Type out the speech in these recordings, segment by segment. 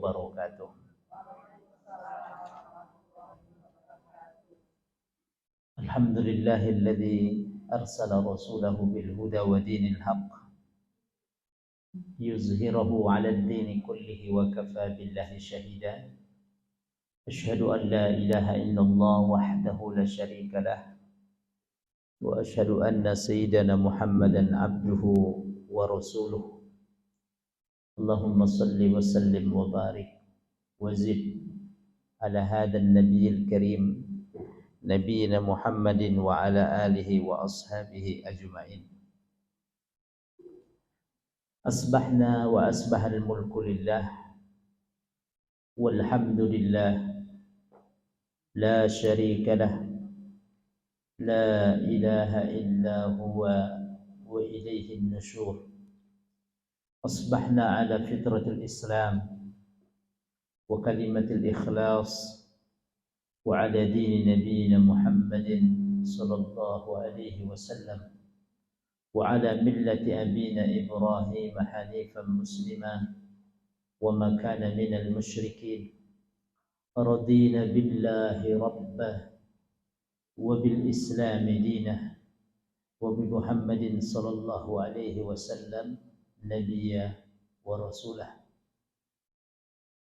wabarakatuh. Alhamdulillahilladzi arsala rasulahu bil huda wa dinil haqq yuzhirahu 'ala ad-dini kullihi wa kafa billahi shahida. Asyhadu an la ilaha illallah wahdahu la syarika lah wa asyhadu anna sayyidana Muhammadan abduhu wa rasuluh. Allahumma salli wa sallim wa barik wa zid ala hadzal nabiyil karim nabiyina Muhammadin wa ala alihi wa ashabihi ajma'in. Asbahna wa asbahal mulku lillah walhamdulillah la syarika lah la ilaha illa huwa wa ilayhi nusyur. Asbahna ala fitratil Islam wa kalimatil ikhlas wa ala dini nabiyina Muhammadin sallallahu alaihi wasallam wa ala millati abina Ibrahim hanifan muslima wa ma kana minal musyrikin. Radina billahi rabbah wa bil islam dinah wa bi Muhammadin sallallahu alaihi wasallam nabiyya wa rasulah.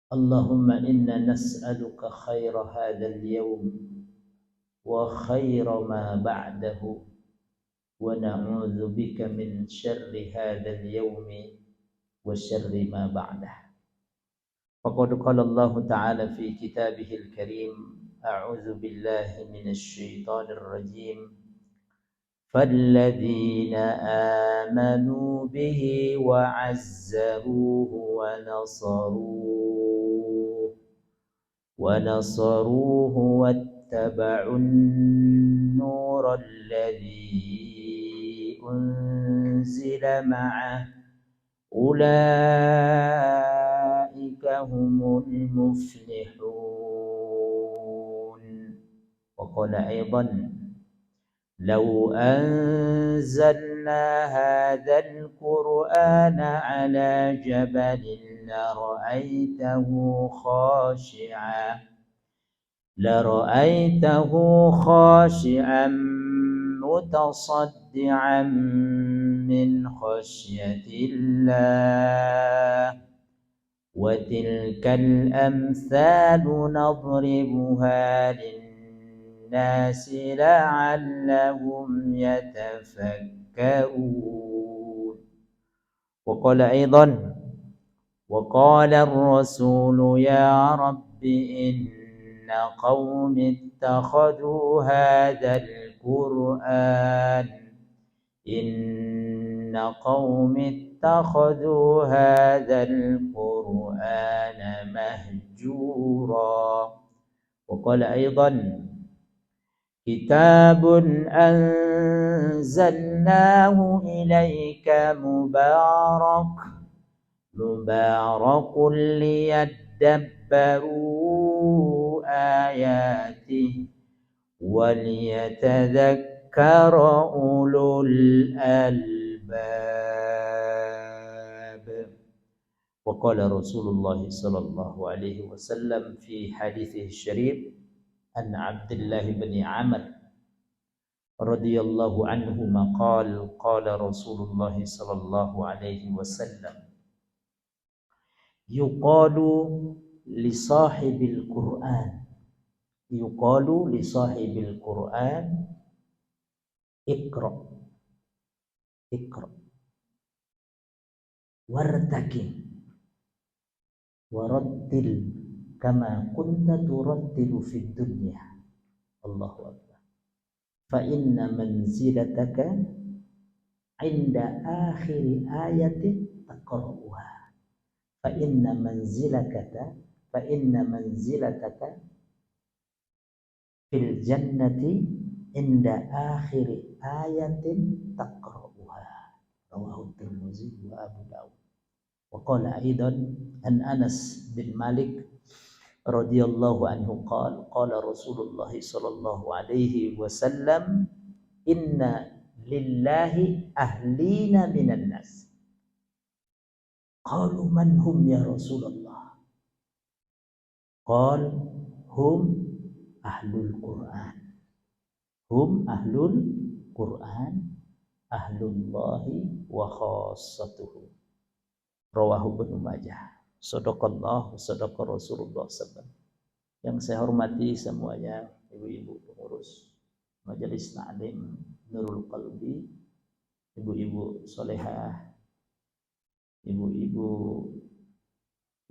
Allahumma inna nas'aluka khaira hadzal yawm wa khaira ma ba'dahu wa na'udzu bika min syarri hadzal yawmi wa syarri ma ba'dahu. Faqad qala Allah ta'ala fi kitabihil karim, a'udzu billahi minasy syaithanir rajim. فالذين آمنوا به وعزروه ونصروه واتبعوا النور الذي أنزل معه أولئك هم المفلحون. وقال أيضا لو أنزلنا هذا القرآن على جبل لرأيته خاشعا متصدعا من خشية الله. وتلك الأمثال نضربها للناس لعلهم يتفكرون. وقال أيضا وقال الرسول يا رب إن قوم اتخذوا هذا القرآن مهجورا. وقال أيضا كتاب أنزلناه إليك مبارك ليدبروا آياته وليتذكر أولو الألباب. وقال رسول الله صلى الله عليه وسلم في حديثه الشريف عن عبد الله بن عمرو رضي الله عنهما قال رسول الله صلى الله عليه وسلم يقال لصاحب القرآن اقرأ وارتقي ورتل كما كنت ترتل في الدنيا. الله أكبر. فإن منزلتك عند آخر آية تقرأها. فإن منزلتك في الجنة عند آخر آية تقرأها. رواه الترمذي وأبو داود. وقال أيضا عن أنس بن مالك رضي الله عنه قال رسول الله صلى الله عليه وسلم إن لله أهلين من الناس. قالوا من هم يا رسول الله؟ Qal hum ahlul Qur'an. Hum ahlul Qur'an, ahlullahi wa khassatuhu. Rawahu Ibnu Majah. Shadaqallah, sadaqa Rasulullah sallallahu alaihi wasallam. Yang saya hormati semuanya, ibu-ibu pengurus Majelis Ta'lim Nurul Qalbi, ibu-ibu solehah, ibu-ibu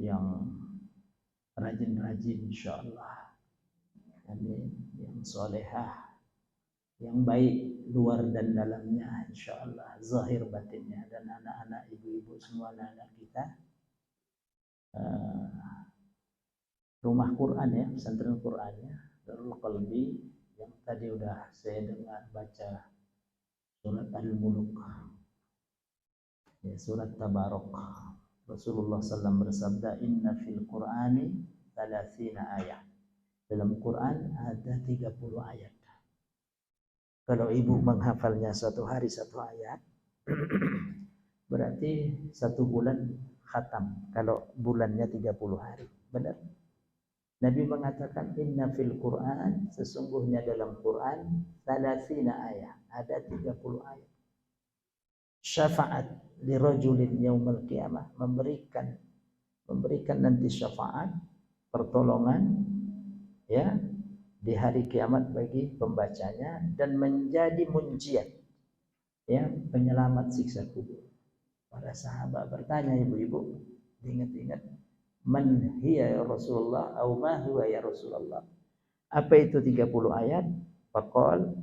yang rajin-rajin insyaallah. Amin. Yang solehah, yang baik luar dan dalamnya insyaallah, zahir batinnya, dan anak-anak ibu-ibu semua, anak-anak kita. Rumah Quran ya, pesantren Qurannya Darul Qalbi yang tadi udah saya dengar baca surat Al-Mulk ya, surat Tabarok. Rasulullah SAW bersabda, inna fil Qur'ani 30 ayat. Dalam Quran ada 30 ayat. Kalau ibu menghafalnya satu hari satu ayat, berarti satu bulan khatam. Kalau bulannya 30 hari, benar? Nabi mengatakan inna fil Quran, sesungguhnya dalam Quran 30 ayat, ada 30 ayat. Syafaat li rajulin yaumil qiyamah, memberikan nanti syafaat, pertolongan ya di hari kiamat bagi pembacanya, dan menjadi munjian ya, penyelamat siksa kubur. Para sahabat bertanya, ibu-ibu ingat-ingat, man hiya ya Rasulullah, atau ma huwa ya Rasulullah, apa itu 30 ayat? Faqal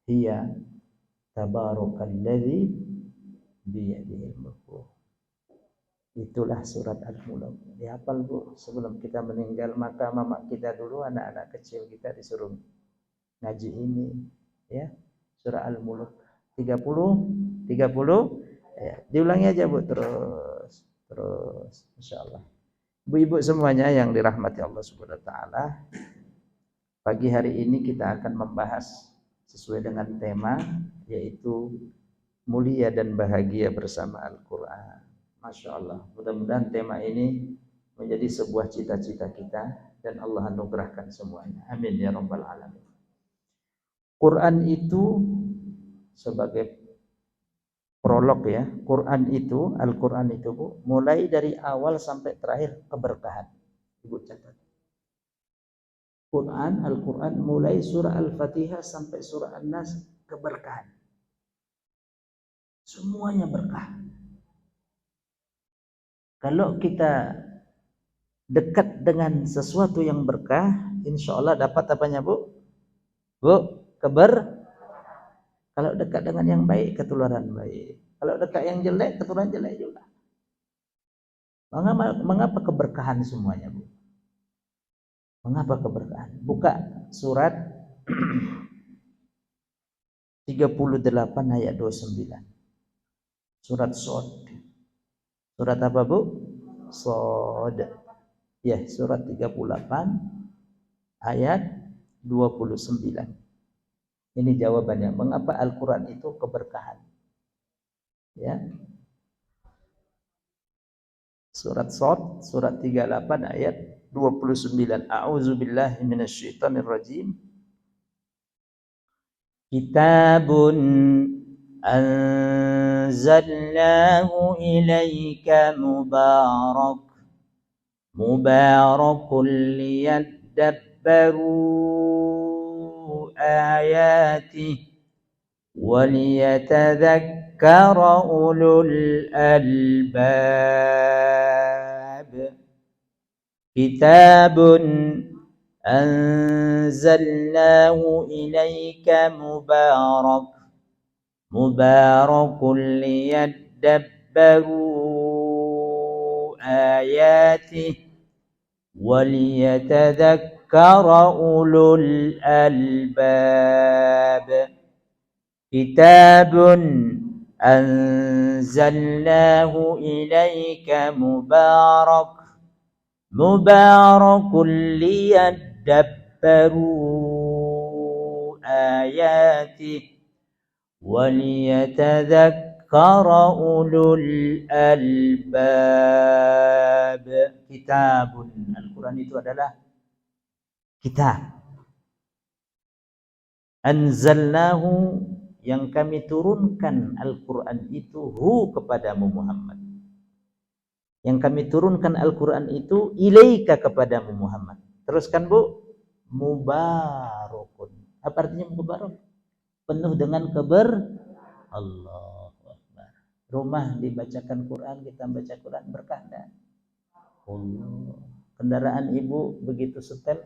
hiya tabarakalladzi biyadihil mulku. Itulah surat Al-Mulk. Dihafal Bu, sebelum kita meninggal, maka mama kita dulu, anak-anak kecil kita disuruh ngaji ini ya, surah Al-Mulk 30 ya. Diulangi aja Bu, terus insyaallah. Ibu-ibu semuanya yang dirahmati Allah Subhanahu wa taala, pagi hari ini kita akan membahas sesuai dengan tema, yaitu mulia dan bahagia bersama Al-Qur'an. Masya Allah, mudah-mudahan tema ini menjadi sebuah cita-cita kita dan Allah anugerahkan semuanya. Amin ya rabbal alamin. Quran itu sebagai prolog ya, Quran itu, Al-Quran itu Bu, mulai dari awal sampai terakhir keberkahan. Ibu catat. Quran, Al-Quran mulai surah Al-Fatihah sampai surah An-Nas keberkahan. Semuanya berkah. Kalau kita dekat dengan sesuatu yang berkah, insya Allah dapat apanya Bu? Bu, kalau dekat dengan yang baik, ketularan baik. Kalau dekat yang jelek, ketularan jelek juga. Mengapa keberkahan semuanya Bu? Mengapa keberkahan? Buka surat 38 ayat 29. Surat Shad. Surat apa Bu? Shad. Ya, surat 38 ayat 29. Ini jawabannya, mengapa Al-Quran itu keberkahan. Ya. Surat Shad, surat 38 ayat 29. A'udzubillahi minasyaitonirrajim. Kitabun anzalnahu ilaika mubarakun liyadabbaru ayatih waliyatadzakkar ulul albab. Kitabun anzalnahu ilaika mubarakun liyadabbaru ayatih waliyatadzakkara ulul albab. Kitabun anzalnahu ilaika mubarakun liyadabbaru ayatih waliyatadzakkara ulul albab. Kitabun, Al-Quran itu adalah Kita. Anzalnahu, yang kami turunkan Al-Quran itu, hu, kepadamu Muhammad. Yang kami turunkan Al-Quran itu ilaika, kepadamu Muhammad. Teruskan Bu. Mubarakun. Apa artinya mubarak? Penuh dengan Allahu Akbar. Rumah dibacakan Quran, kita baca Quran, berkah dan Allah. Kendaraan ibu begitu setel,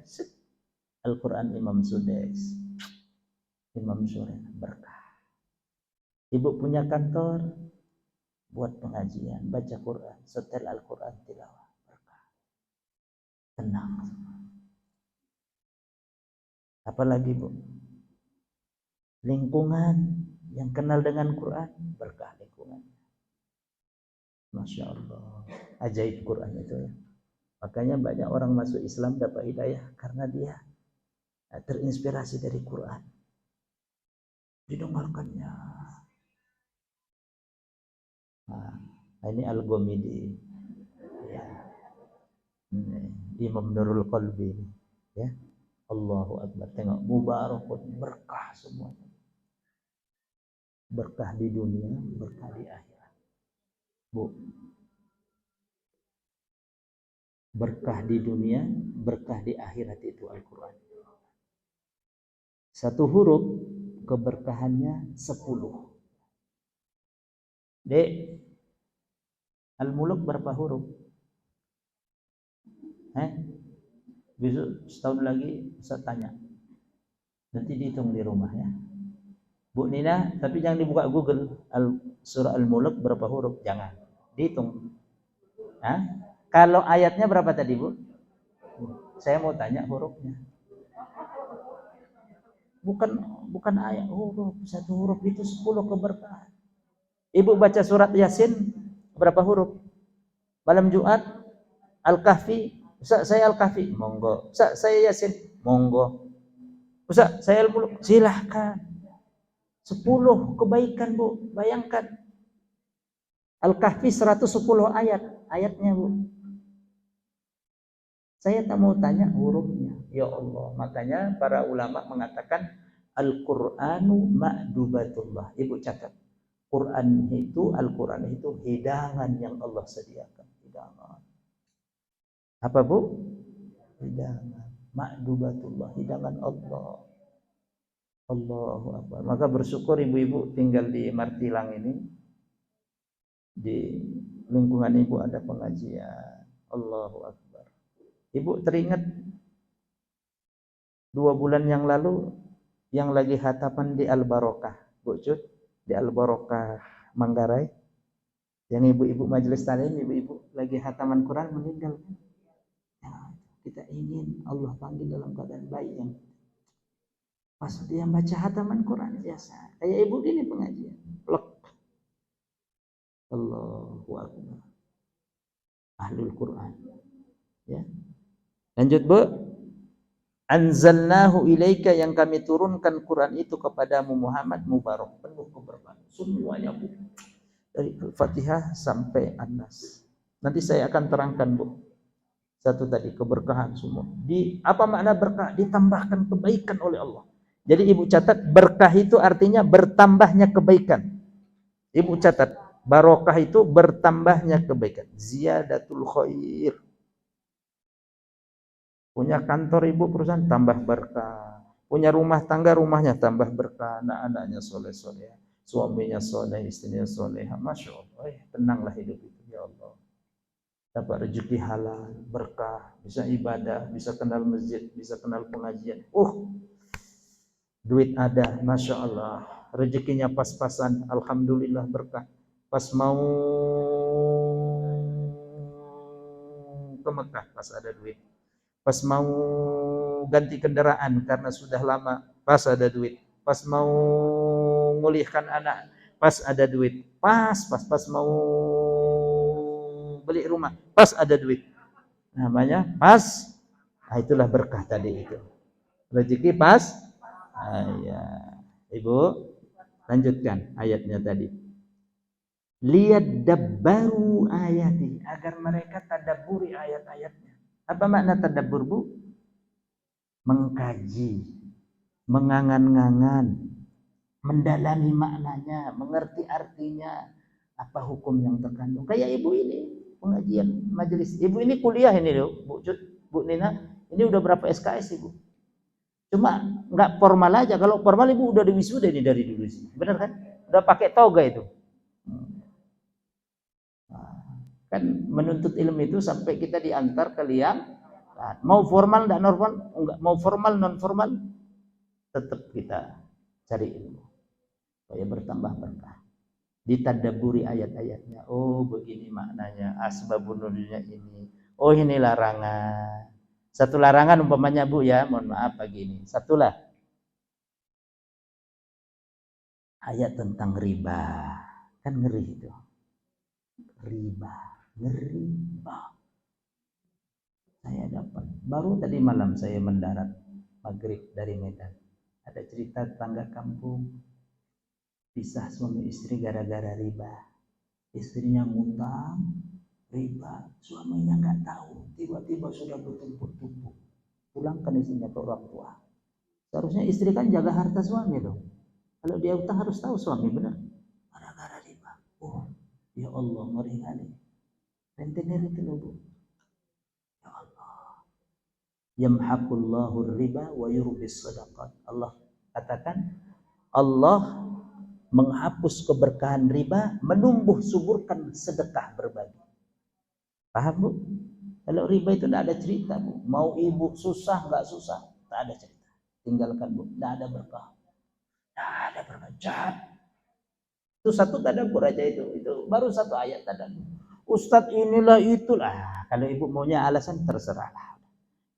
Al-Quran Imam Sudais, Imam Suri, berkah. Ibu punya kantor, buat pengajian, baca Quran, setel Al-Quran, tilawah, berkah. Tenang. Apalagi Bu? Lingkungan yang kenal dengan Quran, berkah lingkungan. Masya Allah, ajaib Quran itu ya. Makanya banyak orang masuk Islam dapat hidayah karena dia terinspirasi dari Quran. Didengarkannya. Nah, ini Al-Ghamidi. Ya. Imam Nurul Qalbi. Ya. Allahu Akbar. Tengok, mubarakun, berkah semuanya. Berkah di dunia, berkah di akhirat. Bu. Berkah di dunia, berkah di akhirat itu Al-Quran. Satu huruf keberkahannya 10. Dek, Al-Muluk berapa huruf? Besok setahun lagi saya tanya. Nanti dihitung di rumah ya. Bu Nina, tapi jangan dibuka Google. Surah Al-Muluk berapa huruf? Jangan. Dihitung. Kalau ayatnya berapa tadi Bu? Saya mau tanya hurufnya. Bukan ayat, huruf. Satu huruf itu 10 keberkahan. Ibu baca surat Yasin berapa huruf? Malam Jumat Al-Kahfi, Ustaz saya Al-Kahfi, monggo. Ustaz saya Yasin, monggo. Ustaz saya Al-Muluk, silahkan. 10 kebaikan Bu, bayangkan. Al-Kahfi 110 ayatnya Bu. Saya tak mau tanya hurufnya. Ya Allah, makanya para ulama mengatakan Al-Qur'anu ma'dubatullah. Ibu catat. Al-Quran itu hidangan yang Allah sediakan. Hidangan. Apa Bu? Hidangan. Ma'dubatullah, hidangan Allah. Allahu Akbar. Maka bersyukur ibu-ibu tinggal di Martilang ini. Di lingkungan ibu ada pengajian. Allahu Akbar. Ibu teringat 2 bulan yang lalu yang lagi hataman di Al-Barokah, Bu Cut, di Al-Barokah Manggarai, yang ibu-ibu majelis taklim, ibu-ibu lagi hataman Quran meninggal. Ya, kita ingin Allah panggil dalam keadaan baik yang pas dia baca hataman Quran biasa. Kayak ibu gini pengajian. Plek. Allahu Akbar. Ahlul Quran. Ya. Lanjut Bu. Anzalnahu ilaika, yang kami turunkan Quran itu kepadamu Muhammad, mubarak, penuh keberkahan. Semuanya Bu. Dari Al-Fatihah sampai An-Nas. Nanti saya akan terangkan Bu. Satu tadi keberkahan semua. Apa makna berkah? Ditambahkan kebaikan oleh Allah. Jadi ibu catat, berkah itu artinya bertambahnya kebaikan. Ibu catat, barokah itu bertambahnya kebaikan. Ziyadatul khair. Punya kantor ibu perusahaan, tambah berkah. Punya rumah tangga, rumahnya tambah berkah. Anak-anaknya soleh-soleh, suaminya soleh, istrinya soleh. Masya Allah, tenanglah hidup itu ya Allah. Dapat rezeki halal, berkah, bisa ibadah, bisa kenal masjid, bisa kenal pengajian. Duit ada, Masya Allah. Rezekinya pas-pasan, alhamdulillah berkah. Pas mau ke Mekah, pas ada duit. Pas mau ganti kendaraan karena sudah lama, pas ada duit. Pas mau ngulihkan anak, pas ada duit. Pas mau beli rumah, pas ada duit. Namanya pas. Itulah berkah tadi itu. Rezeki pas. Ya. Ibu, lanjutkan ayatnya tadi. Liyadabbaru ayati, agar mereka tadabburi ayat-ayatnya. Apa makna tadabbur Bu? mengkaji, mengangan-ngangan, mendalami maknanya, mengerti artinya, apa hukum yang terkandung. Kayak ibu ini, pengajian majelis. Ibu ini kuliah ini loh, Bu Nina. Ini udah berapa SKS ibu? Cuma nggak formal aja. Kalau formal ibu udah diwisuda ini dari dulu sih. Benar kan? Udah pakai toga itu. Kan menuntut ilmu itu sampai kita diantar ke liang. Mau formal enggak normal, enggak mau formal non formal, tetap kita cari ilmu supaya bertambah berkah. Ditadaburi ayat-ayatnya. Oh, begini maknanya. Asbabun nuzulnya ini. Oh, ini larangan. Satu larangan umpamanya Bu ya, mohon maaf begini. Satulah ayat tentang riba. Kan ngeri itu. Riba, ngeriba. Saya dapat baru tadi malam saya mendarat maghrib dari Medan. Ada cerita tetangga kampung pisah suami istri gara-gara riba. Istrinya ngutang riba, suaminya nggak tahu, tiba-tiba sudah bertumpuk-tumpuk. Pulangkan istrinya ke orang tua. Seharusnya istri kan jaga harta suami dong. Kalau dia utang harus tahu suami, benar. Gara-gara riba. Oh, ya Allah, ngeri kali. Rentenir itu loh, Bu. Ya Allah. Yamhaqullahu riba wa yurbis sadaqat. Allah katakan, Allah menghapus keberkahan riba, menumbuh suburkan sedekah berbagi. Paham Bu? Kalau riba itu tidak ada cerita Bu. Mau ibu susah nggak susah, tak ada cerita. Tinggalkan Bu, tidak ada berkah. Tidak ada berkah. Jahat. Itu satu tadabbur aja itu baru satu ayat tadabbur. Ustadz inilah itulah. Kalau ibu maunya alasan terserahlah.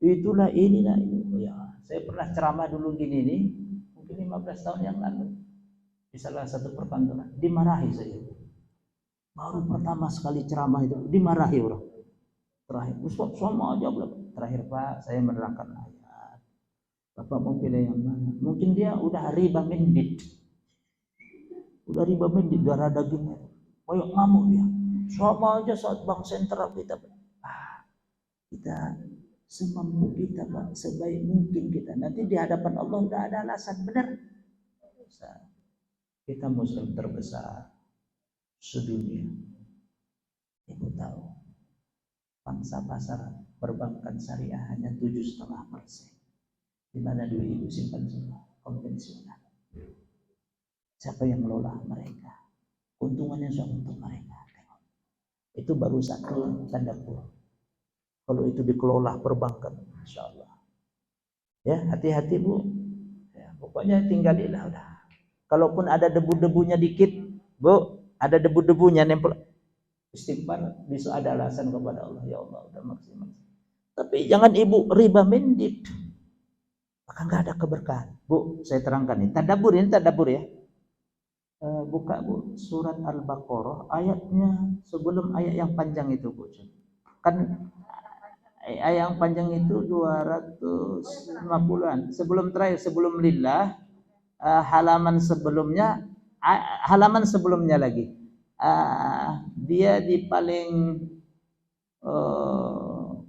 Itulah inilah itu. Ya, saya pernah ceramah dulu gini nih, mungkin 15 tahun yang lalu di salah satu perkantoran, dimarahi saya. Baru pertama sekali ceramah itu dimarahi orang. Terakhir, Ustaz sama aja belum. Terakhir Pak, saya menerangkan ayat. Bapak mau pilih yang mana? Mungkin dia udah riba mendit. Udah riba mendit darah dagingnya. Kayak ngamuk dia. Sama aja saat bank sentral kita. Kita semampu kita Pak, sebaik mungkin kita. Nanti di hadapan Allah udah ada alasan benar. Kita muslim terbesar sedunia. Ibu tahu, pangsa pasar perbankan syariah hanya 7,5%. Di mana duit ibu simpan semua konvensional. Siapa yang mengelola mereka? Keuntungannya semua untuk mereka. Itu baru satu tadabbur. Kalau itu dikelola perbankan, insya Allah. Ya, hati-hati Bu. Ya, pokoknya tinggalilah udah. Kalaupun ada debu-debunya dikit, Bu, ada debu-debunya nempel, istighfar, bisa ada alasan kepada Allah. Ya Allah, udah maksimal. Tapi jangan ibu riba mendit, maka nggak ada keberkahan. Bu, saya terangkan ini tadabbur ya. Buka Bu surat Al-Baqarah ayatnya sebelum ayat yang panjang itu Bu. Kan ayat yang panjang itu 250-an. Sebelum terakhir, sebelum lillah, halaman sebelumnya lagi. Dia di paling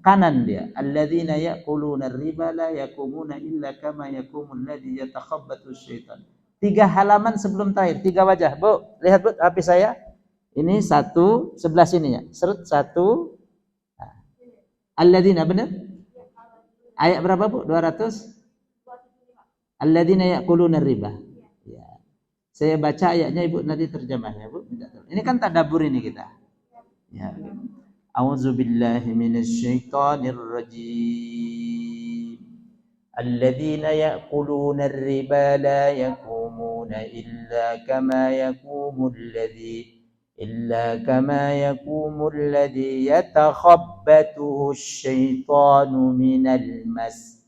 kanan dia. Alladzina ya'kuluna ar-riba la yakumuna illa kama yakumul ladzi yatakhabbathu syaitan. 3 halaman sebelum terakhir, 3 wajah. Bu, lihat Bu HP saya. Ini satu sebelah sininya. Seret satu. Alladzina benar? Ayat berapa Bu? 200? Alladzina ya'kuluna ar-riba. Ya. Saya baca ayatnya Ibu nanti terjemahnya Bu. Ini kan tadabbur ini kita. Ya. A'udzubillahi minasyaitonir rajim. Alladzina ya'kuluna ar-riba la yakumuna illa kama yakumul ladzi yatakhabbathu asyaitanu minal mas.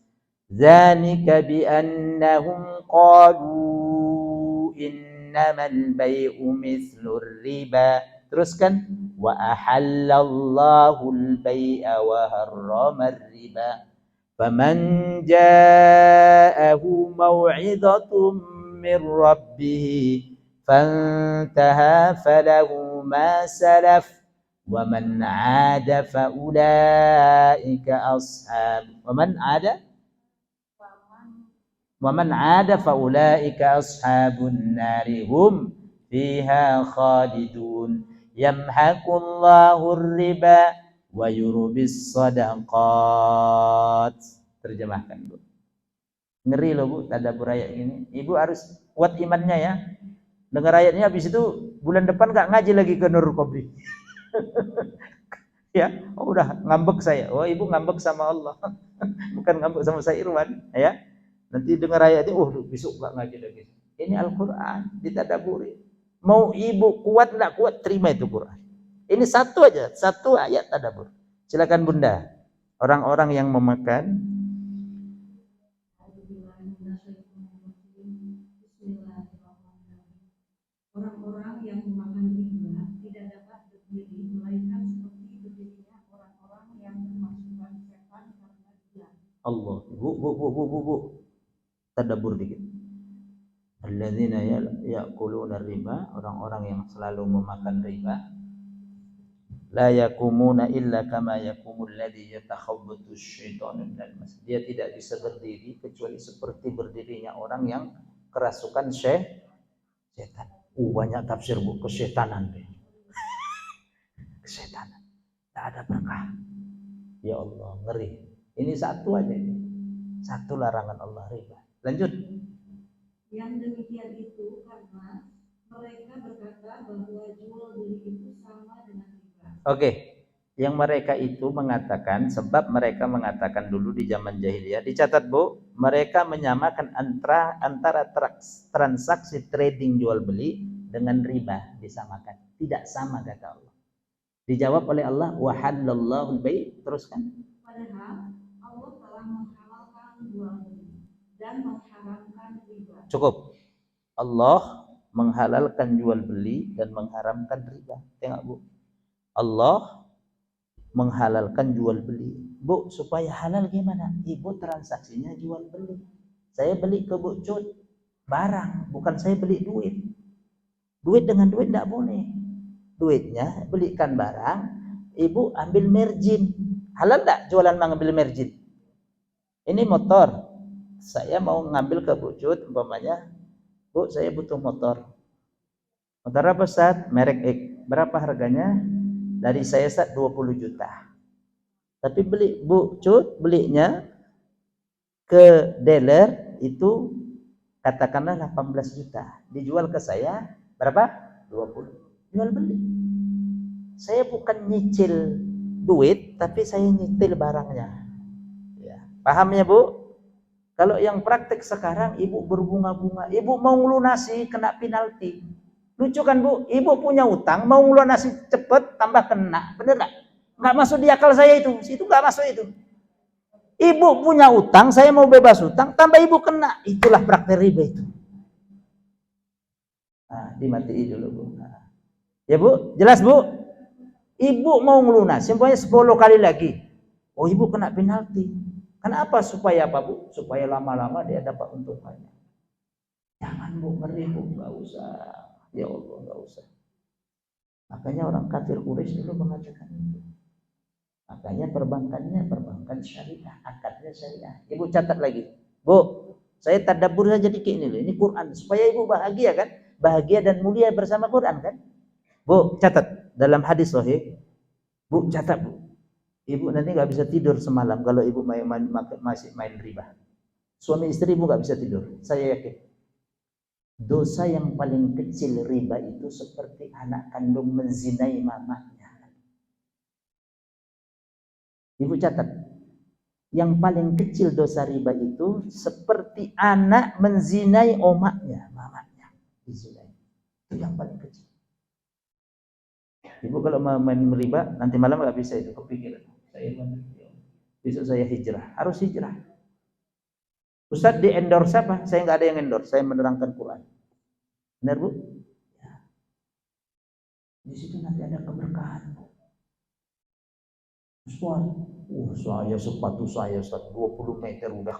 Dzalika bi annahum qalu innamal bai'u mithlur riba. Teruskan, wa ahallallahu al-bai'a wa harrama ar-riba. Faman ja'ahu maw'idhatun min rabbih fantaha falahu ma salaf wa man 'ada fa ulaika ashab. Wa man 'ada Wa man 'ada fa ulaika ashabun nari hum fiha khalidun. Yamhaqullahu riba wa yurbis sadaqat. Terjemahkan, Bu. Ngeri loh, Bu, tadabbur ayat ini. Ibu harus kuat imannya ya. Dengar ayatnya, habis itu bulan depan nggak ngaji lagi ke Nurul Qabri. Ya, oh, udah ngambek saya. Oh, ibu ngambek sama Allah, bukan ngambek sama saya Irwan. Ya, nanti dengar ayatnya, oh besok nggak ngaji lagi. Ini Al-Quran, ditadaburi. Mau ibu kuat nggak kuat, terima itu Quran. Ini satu aja, satu ayat tadabur. Silakan Bunda. Orang-orang yang memakan orang-orang yang memakan riba tidak dapat berdiri melainkan seperti berdirinya orang-orang yang memasukkan setan karena riba. Allah, bu, tadabbur dikit. Alladzina ya'kuluna riba, orang-orang yang selalu memakan riba. La yakumuna illa kama yakumul ladzi yatakhabbathu syaitanu minal mas. Dia tidak bisa berdiri kecuali seperti berdirinya orang yang kerasukan setan. Banyak tafsir, Bu, kesetanan deh. Kesetanan. Tak ada berkah. Ya Allah, ngeri. Ini satu aja ini. Satu larangan Allah, riba. Lanjut. Yang demikian itu karena mereka berkata bahwa jual beli itu sama dengan riba. Oke. Yang mereka itu mengatakan, sebab mereka mengatakan dulu di zaman jahiliyah, dicatat, Bu, mereka menyamakan antara transaksi trading jual beli dengan riba, disamakan. Tidak sama, kata Allah. Dijawab oleh Allah, wa halallahu al-bai', teruskan. Padahal Allah telah menghalalkan jual beli dan mengharamkan riba. Cukup. Allah menghalalkan jual beli dan mengharamkan riba. Tengok, Bu. Allah menghalalkan jual beli. Bu, supaya halal gimana? Ibu transaksinya jual beli. Saya beli ke Bu Cut barang, bukan saya beli duit. Duit dengan duit enggak boleh. Duitnya belikan barang, ibu ambil margin. Halal enggak jualan mengambil margin? Ini motor. Saya mau ngambil ke Bu Cut, umpamanya, Bu, saya butuh motor. Motor apa, Ustaz? Merek X. Berapa harganya? Dari saya, Ustaz, 20 juta. Tapi beli Bu Cut, belinya ke dealer itu katakanlah 18 juta. Dijual ke saya berapa? 20. Jual beli. Saya bukan nyicil duit, tapi saya nyicil barangnya. Ya. Paham ya, Bu? Kalau yang praktek sekarang, ibu berbunga-bunga, ibu mau ngelunasi kena penalti. Lucu kan, Bu? Ibu punya utang, mau ngelunasi cepet, tambah kena. Bener gak? Nggak masuk di akal saya itu. Itu nggak masuk itu. Ibu punya utang, saya mau bebas utang, tambah ibu kena. Itulah praktek riba itu. Nah, dimatiin dulu, Bu. Nah. Ya, Bu? Jelas, Bu? Ibu mau ngelunasi, pokoknya 10 kali lagi. Oh, ibu kena penalti. Kenapa? Supaya apa, Bu? Supaya lama-lama dia dapat untung banyak. Jangan, Bu, ngeri, Bu. Nggak usah. Ya Allah, nggak usah. Makanya orang kafir Quraisy dulu mengatakan itu. Makanya perbankan syariah, akadnya syariah. Ibu catat lagi. Bu, saya tadabbur saja dikit ini loh. Ini Quran. Supaya ibu bahagia kan? Bahagia dan mulia bersama Quran kan? Bu, catat. Dalam hadis sahih. Bu, catat, Bu. Ibu nanti nggak bisa tidur semalam kalau ibu masih main riba. Suami istri ibu nggak bisa tidur. Saya yakin. Dosa yang paling kecil riba itu seperti anak kandung menzinai mamanya. Ibu catat. Yang paling kecil dosa riba itu seperti anak menzinai omaknya, mamanya. Dizinai. Itu yang paling kecil. Ibu kalau main riba, nanti malam nggak bisa itu, kepikiran. Besok saya hijrah. Harus hijrah. Ustaz di endorse apa? Saya nggak ada yang endorse. Saya menerangkan Quran. Benar, Bu? Ya. Di situ nanti ada keberkahan, Bu. Saya sepatu saya 20 meter udah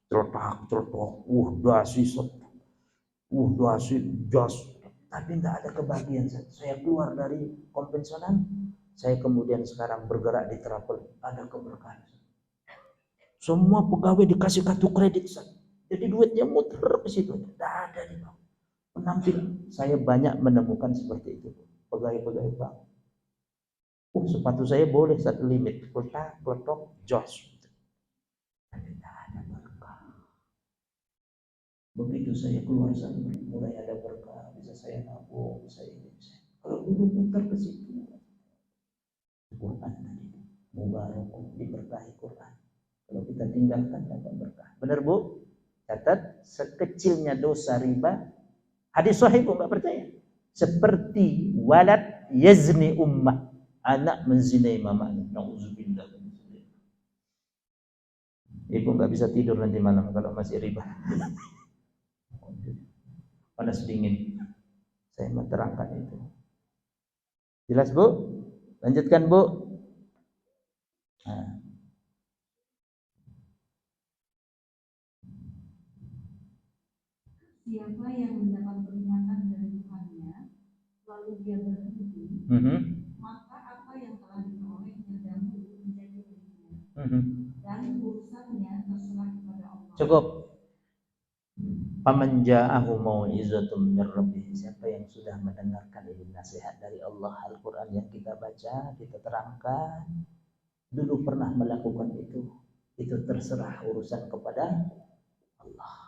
cerotak. Dasi jas. Tapi nggak ada kebahagiaan. Saya keluar dari konvensional. Saya kemudian sekarang bergerak di travel. Ada keberkahan. Semua pegawai dikasih kartu kredit. Jadi duitnya muter ke situ. Tidak ada di bank. Menampil. Saya banyak menemukan seperti itu. Pegawai-pegawai bank. Sepatu saya boleh satu limit. Kletak, kletok, jos. Tapi tidak ada berkah. Begitu saya keluar sana, mulai ada berkah. Bisa saya nabung, saya ini. Kalau dulu muter ke situ. Quran tadi. Mubarak, diberkahi Quran. Kalau kita tinggalkan dapat berkah. Benar Bu? Catat, sekecilnya dosa riba. Hadis sahih Bu, enggak percaya? Seperti walad yazni ummah. Anak menzinai mamanya. Nauzubillah. Ibu enggak bisa tidur nanti malam kalau masih riba. Panas dingin. Saya mau terangkan itu. Jelas Bu? Lanjutkan Bu. Nah. Siapa yang mendapat peringatan dari Tuhannya, lalu dia berhenti, maka apa yang telah diperolehnya dahulu menjadi miliknya, dan urusannya terserah kepada Allah. Cukup. Faman ja'ahu mau'izatum mir rabbih, siapa yang sudah mendengarkan ini nasihat dari Allah, Al-Qur'an yang kita baca, kita terangkan, dulu pernah melakukan itu terserah urusan kepada Allah.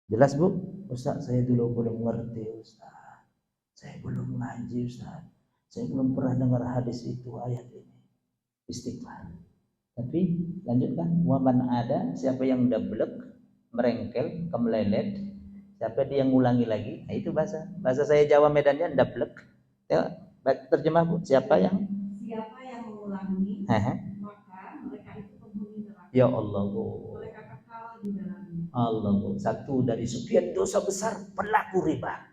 Jelas Bu? Ustaz, saya dulu belum ngerti Ustaz. Saya belum ngaji Ustaz. Saya belum pernah dengar hadis itu, ayat ini. Istighfar. Tapi lanjutkan, waman ada, siapa yang udah blek, merengkel, kemelelet, siapa dia yang ngulangi lagi, nah itu bahasa saya Jawa Medannya ndablek. Ya, terjemah Bu, siapa yang mengulangi, maka mereka itu penghuni neraka. Ya Allah Bu. Mereka kekal di dalamnya. Allah Bu, satu dari sekian dosa besar pelaku riba.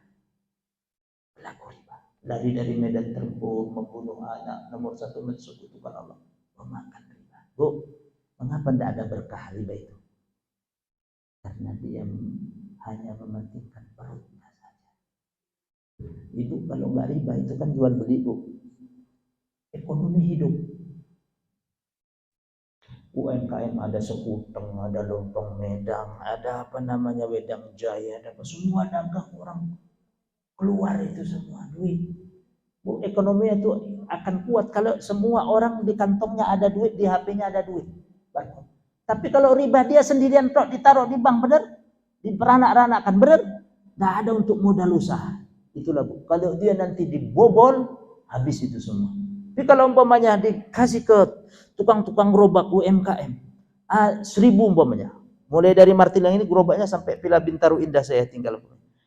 Lari dari medan tempur, membunuh anak, nomor satu mensekutukan Allah, memakan riba. Bu, mengapa tidak ada berkah riba itu? Karena dia hanya mementingkan perutnya saja. Ibu kalau nggak riba itu kan jual beli Bu. Ekonomi hidup. UMKM ada Sekuteng, ada Lontong Medang, ada apa namanya Wedang Jaya, ada apa semua dagang orang keluar itu semua duit. Bu, ekonomi itu akan kuat kalau semua orang di kantongnya ada duit, di HP-nya ada duit. Tapi kalau riba dia sendirian tok ditaruh di bank, bener? Diperanak-ranakan, bener? Tidak ada untuk modal usaha. Itulah Bu. Kalau dia nanti dibobol, habis itu semua. Tapi kalau umpamanya dikasih ke tukang-tukang gerobak UMKM, 1.000 umpamanya. Mulai dari Martilang ini gerobaknya sampai Villa Bintaro Indah saya tinggal.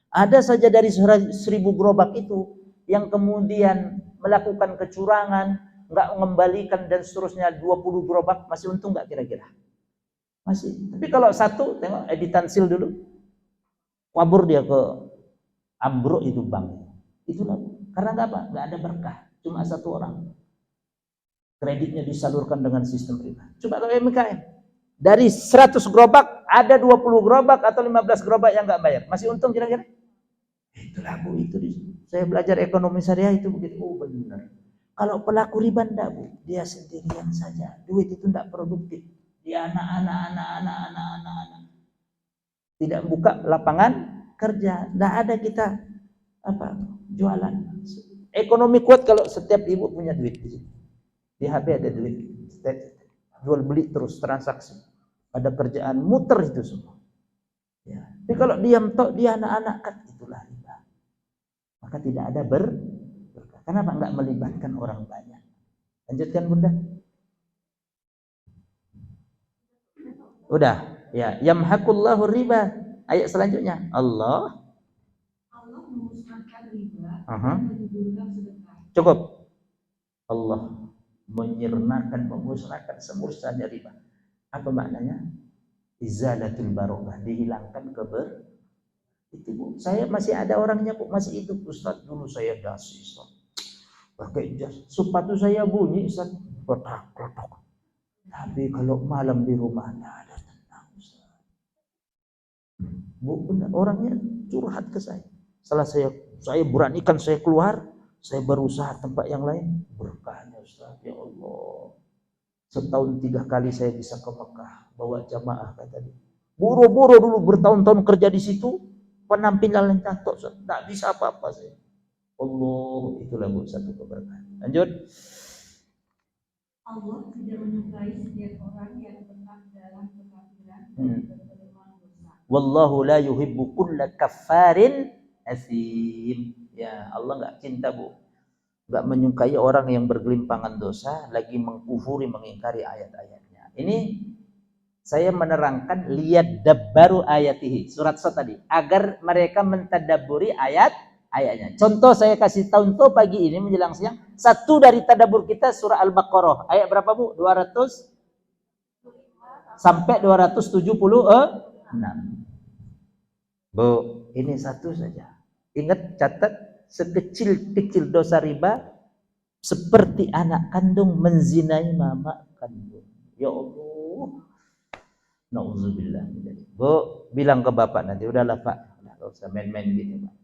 Ada saja dari 1.000 gerobak itu yang kemudian melakukan kecurangan, nggak mengembalikan dan seterusnya 20 gerobak, masih untung nggak kira-kira? Masih. Tapi kalau satu, tengok editan sil dulu, kabur dia ke ambruk itu bank. Itulah. Karena nggak apa? Nggak ada berkah. Cuma satu orang. Kreditnya disalurkan dengan sistem riba. Coba kalau UMKM. Dari 100 gerobak, ada 20 gerobak atau 15 gerobak yang nggak bayar. Masih untung kira-kira? Itulah Bu. Saya belajar ekonomi syariah itu begitu. Oh benar. Kalau pelaku riba enggak Bu. Dia sendirian saja. Duit itu enggak produktif. Dia anak-anak. Tidak buka lapangan kerja. Tidak ada kita jualan. Ekonomi kuat kalau setiap ibu punya duit di sini. Di HP ada duit. Jual beli terus transaksi. Ada kerjaan muter itu semua. Ya. Tapi kalau diam tok dia anak-anak kan itulah riba. Maka tidak ada berkah. Kenapa enggak melibatkan orang banyak? Lanjutkan Bunda. Udah, ya. Yamhaqullahu riba. Ayat selanjutnya. Allah memusnahkan riba dan menyuburkan sedekah. Cukup. Allah memusnahkan semurtanya riba. Apa maknanya? Izalatul barokah, dihilangkan itu Bu. Saya masih ada orangnya Bu, masih itu Ustaz, dulu saya dasi Ustaz. Pakai jas, sepatu saya bunyi Ustaz, kotak-kotak. Tapi kalau malam di rumah enggak ada tenang Ustaz. Bu, benar, orangnya curhat ke saya. Setelah saya beranikan saya keluar, saya berusaha tempat yang lain, berkahnya Ustaz, ya Allah. Setahun 3 kali saya bisa ke Mekah, bawa jamaah kata dia. Buru-buru dulu bertahun-tahun kerja di situ, penampilan catok, tidak bisa apa-apa sih. Allah, itulah Bu satu keberkahan. Lanjut. Allah tidak menyukai setiap orang yang tetap dalam kekafiran dan berkelimpahan dosa. Wallahu la yuhibbu kulla kaffarin asim. Ya, Allah enggak cinta, Bu. Enggak menyukai orang yang bergelimpangan dosa, lagi mengkufuri, mengingkari ayat-ayatnya. Ini saya menerangkan lihat dabbaru ayatihi, surat tadi, agar mereka mentadabburi ayatnya. Contoh saya kasih contoh pagi ini menjelang siang, satu dari tadabbur kita surah Al-Baqarah. Ayat berapa, Bu? 200 sampai 276. Bu, ini satu saja. Ingat, catat, sekecil-kecil dosa riba seperti anak kandung menzinai mama kandung. Ya Allah. Nauzubillah. Bu, bilang ke bapak nanti, udahlah Pak, enggak usah main-main gitu, Pak.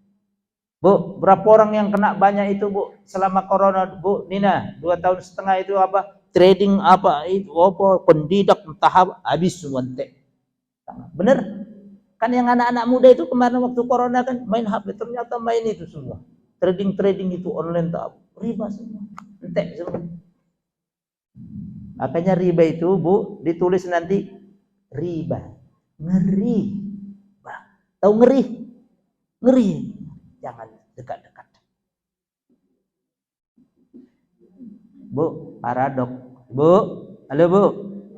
Bu, berapa orang yang kena banyak itu, Bu, selama corona, Bu Nina, 2,5 tahun itu apa? Trading apa itu, apa pendidak entah apa, habis semua entek. Bener? Kan yang anak-anak muda itu kemarin waktu corona kan main HP, ternyata main itu semua. Trading itu online tak riba semua. Entek semua. Makanya riba itu, Bu, ditulis nanti riba. Ngeri. Tahu ngeri? Ngeri. Jangan dekat-dekat. Bu, paradok. Bu, halo Bu.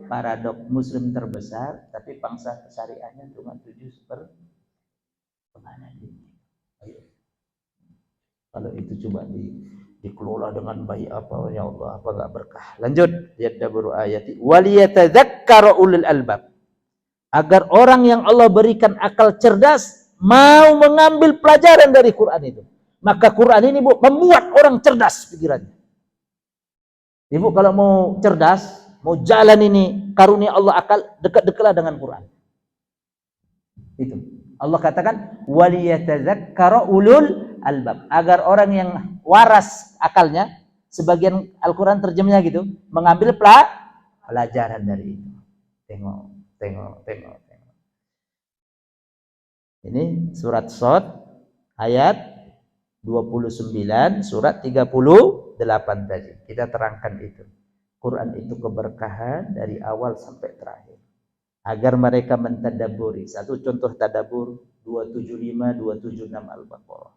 Paradok muslim terbesar, tapi pangsa syariahnya cuma 7/1. Kemana ini? Ayo. Kalau itu coba dikelola dengan baik, apa ya Allah, apa enggak berkah. Lanjut, yadaburu ayati waliyatadzakkaru ulul albab. Agar orang yang Allah berikan akal cerdas mau mengambil pelajaran dari Quran itu. Maka Quran ini, Bu, membuat orang cerdas pikirannya. Ibu kalau mau cerdas, mau jalan ini karunia Allah akal, dekat-dekatlah dengan Quran. Itu. Allah katakan waliyatadzakkaru ulul albab, agar orang yang waras akalnya, sebagian Al-Qur'an terjemahnya gitu, mengambil pelajaran dari itu. Tengok. Ini surat Shad ayat 29, surat 38 tadi. Kita terangkan itu. Quran itu keberkahan dari awal sampai terakhir. Agar mereka mentadabburi. Satu contoh tadabbur 275, 276 Al-Baqarah.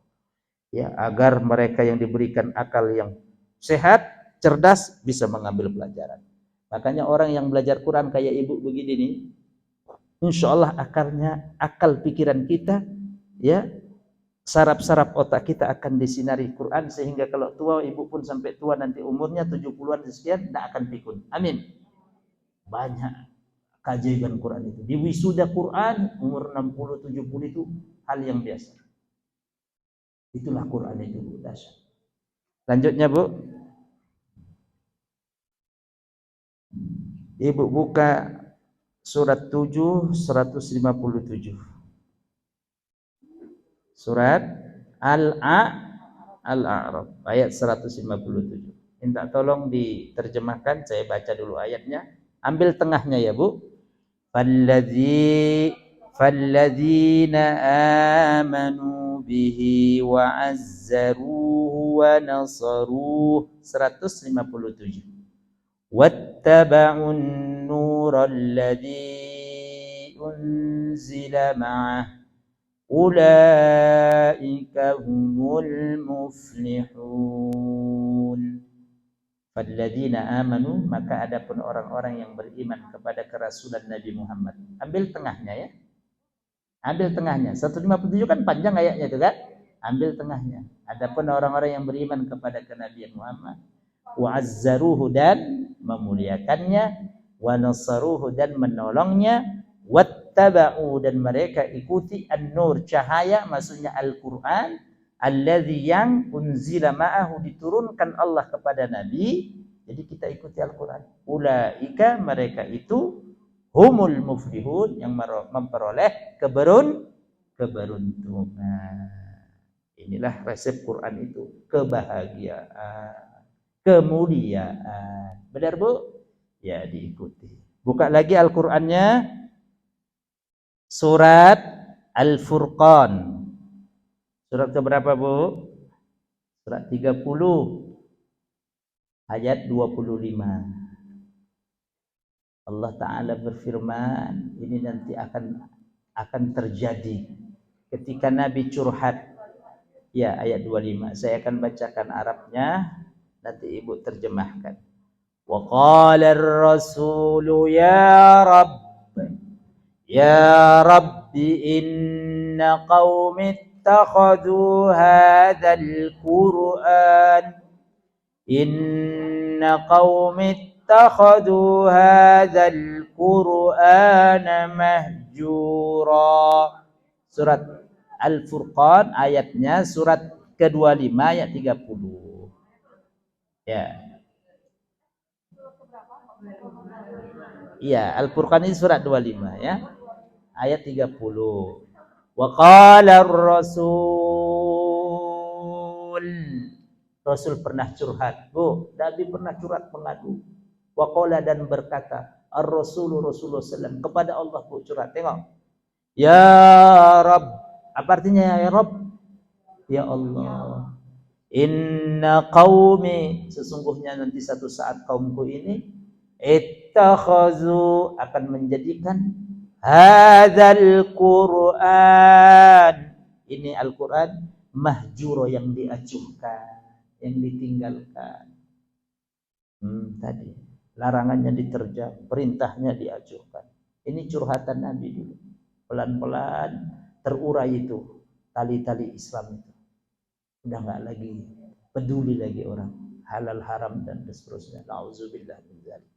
Ya, agar mereka yang diberikan akal yang sehat, cerdas, bisa mengambil pelajaran. Makanya orang yang belajar Quran kayak ibu begini nih, insya Allah akal pikiran kita, ya, saraf-saraf otak kita akan disinari Quran, sehingga kalau tua, ibu pun sampai tua nanti umurnya 70-an sekian, tidak akan pikun. Amin. Banyak keajaiban Quran itu. Di wisuda Quran umur 60-70 itu hal yang biasa. Itulah Quran itu, Bu. Dahsyat. Lanjutnya, Bu. Ibu buka surat 7 157. Surat Al-A'raf ayat 157. Minta tolong diterjemahkan, saya baca dulu ayatnya. Ambil tengahnya ya, Bu. Falladzina amanu bihi wa azzaruhu wa nasaruhu 157. Wattaba'un nural ladzi unzila ma'ah ulaika humul muflihun. Falladzina amanu, maka adapun orang-orang yang beriman kepada kerasulan Nabi Muhammad. Ambil tengahnya ya. Ambil tengahnya. 157 kan panjang ayatnya itu kan? Ambil tengahnya. Adapun orang-orang yang beriman kepada kenabian Muhammad, wa azzaruhu, dan memuliakannya, wa nasaruhu, dan menolongnya, wattaba'u, dan mereka ikuti an-nur, cahaya, maksudnya Al-Quran, alladzi, yang unzila ma'ahu, diturunkan Allah kepada Nabi. Jadi kita ikuti Al-Quran. Ulaika, mereka itu, humul muflihun, yang memperoleh keberuntungan. Inilah resep Quran itu, kebahagiaan, kemuliaan. Benar, Bu? Ya, diikuti. Buka lagi Al-Qur'annya. Surat Al-Furqan. Surat keberapa, Bu? Surat 30 ayat 25. Allah Ta'ala berfirman, ini nanti akan terjadi ketika Nabi curhat. Ya, ayat 25. Saya akan bacakan Arabnya, nanti Ibu terjemahkan. Wa qala ar-rasulu ya Rabbi inna qaumi ittakhadhu hadzal Qur'an اتخذوا هذا القرآن مهجورا. Surat Al-Furqan ayatnya surat ke-25 ayat 30. Ya. Iya, Al-Furqan ini surat 25 ya. Ayat 30. Wa qala Rasul pernah curhat, Bu. Nabi pernah curhat mengadu. Wa qala dan berkata, Rasulullah SAW kepada Allah, Bu, curhat. Tengok. Ya Rabb. Apa artinya ya Rabb? Ya Allah. Inna qaumi, sesungguhnya nanti satu saat kaumku ini ittakhazu, akan menjadikan hadzal Qur'an, ini Al-Qur'an, mahjuro, yang diacuhkan, yang ditinggalkan. Tadi larangannya diterjang, perintahnya diacuhkan. Ini curhatan Nabi dulu. Pelan-pelan terurai itu tali-tali Islam itu. Udah nggak lagi peduli lagi orang halal haram dan seterusnya. Nauzubillah min dzalik.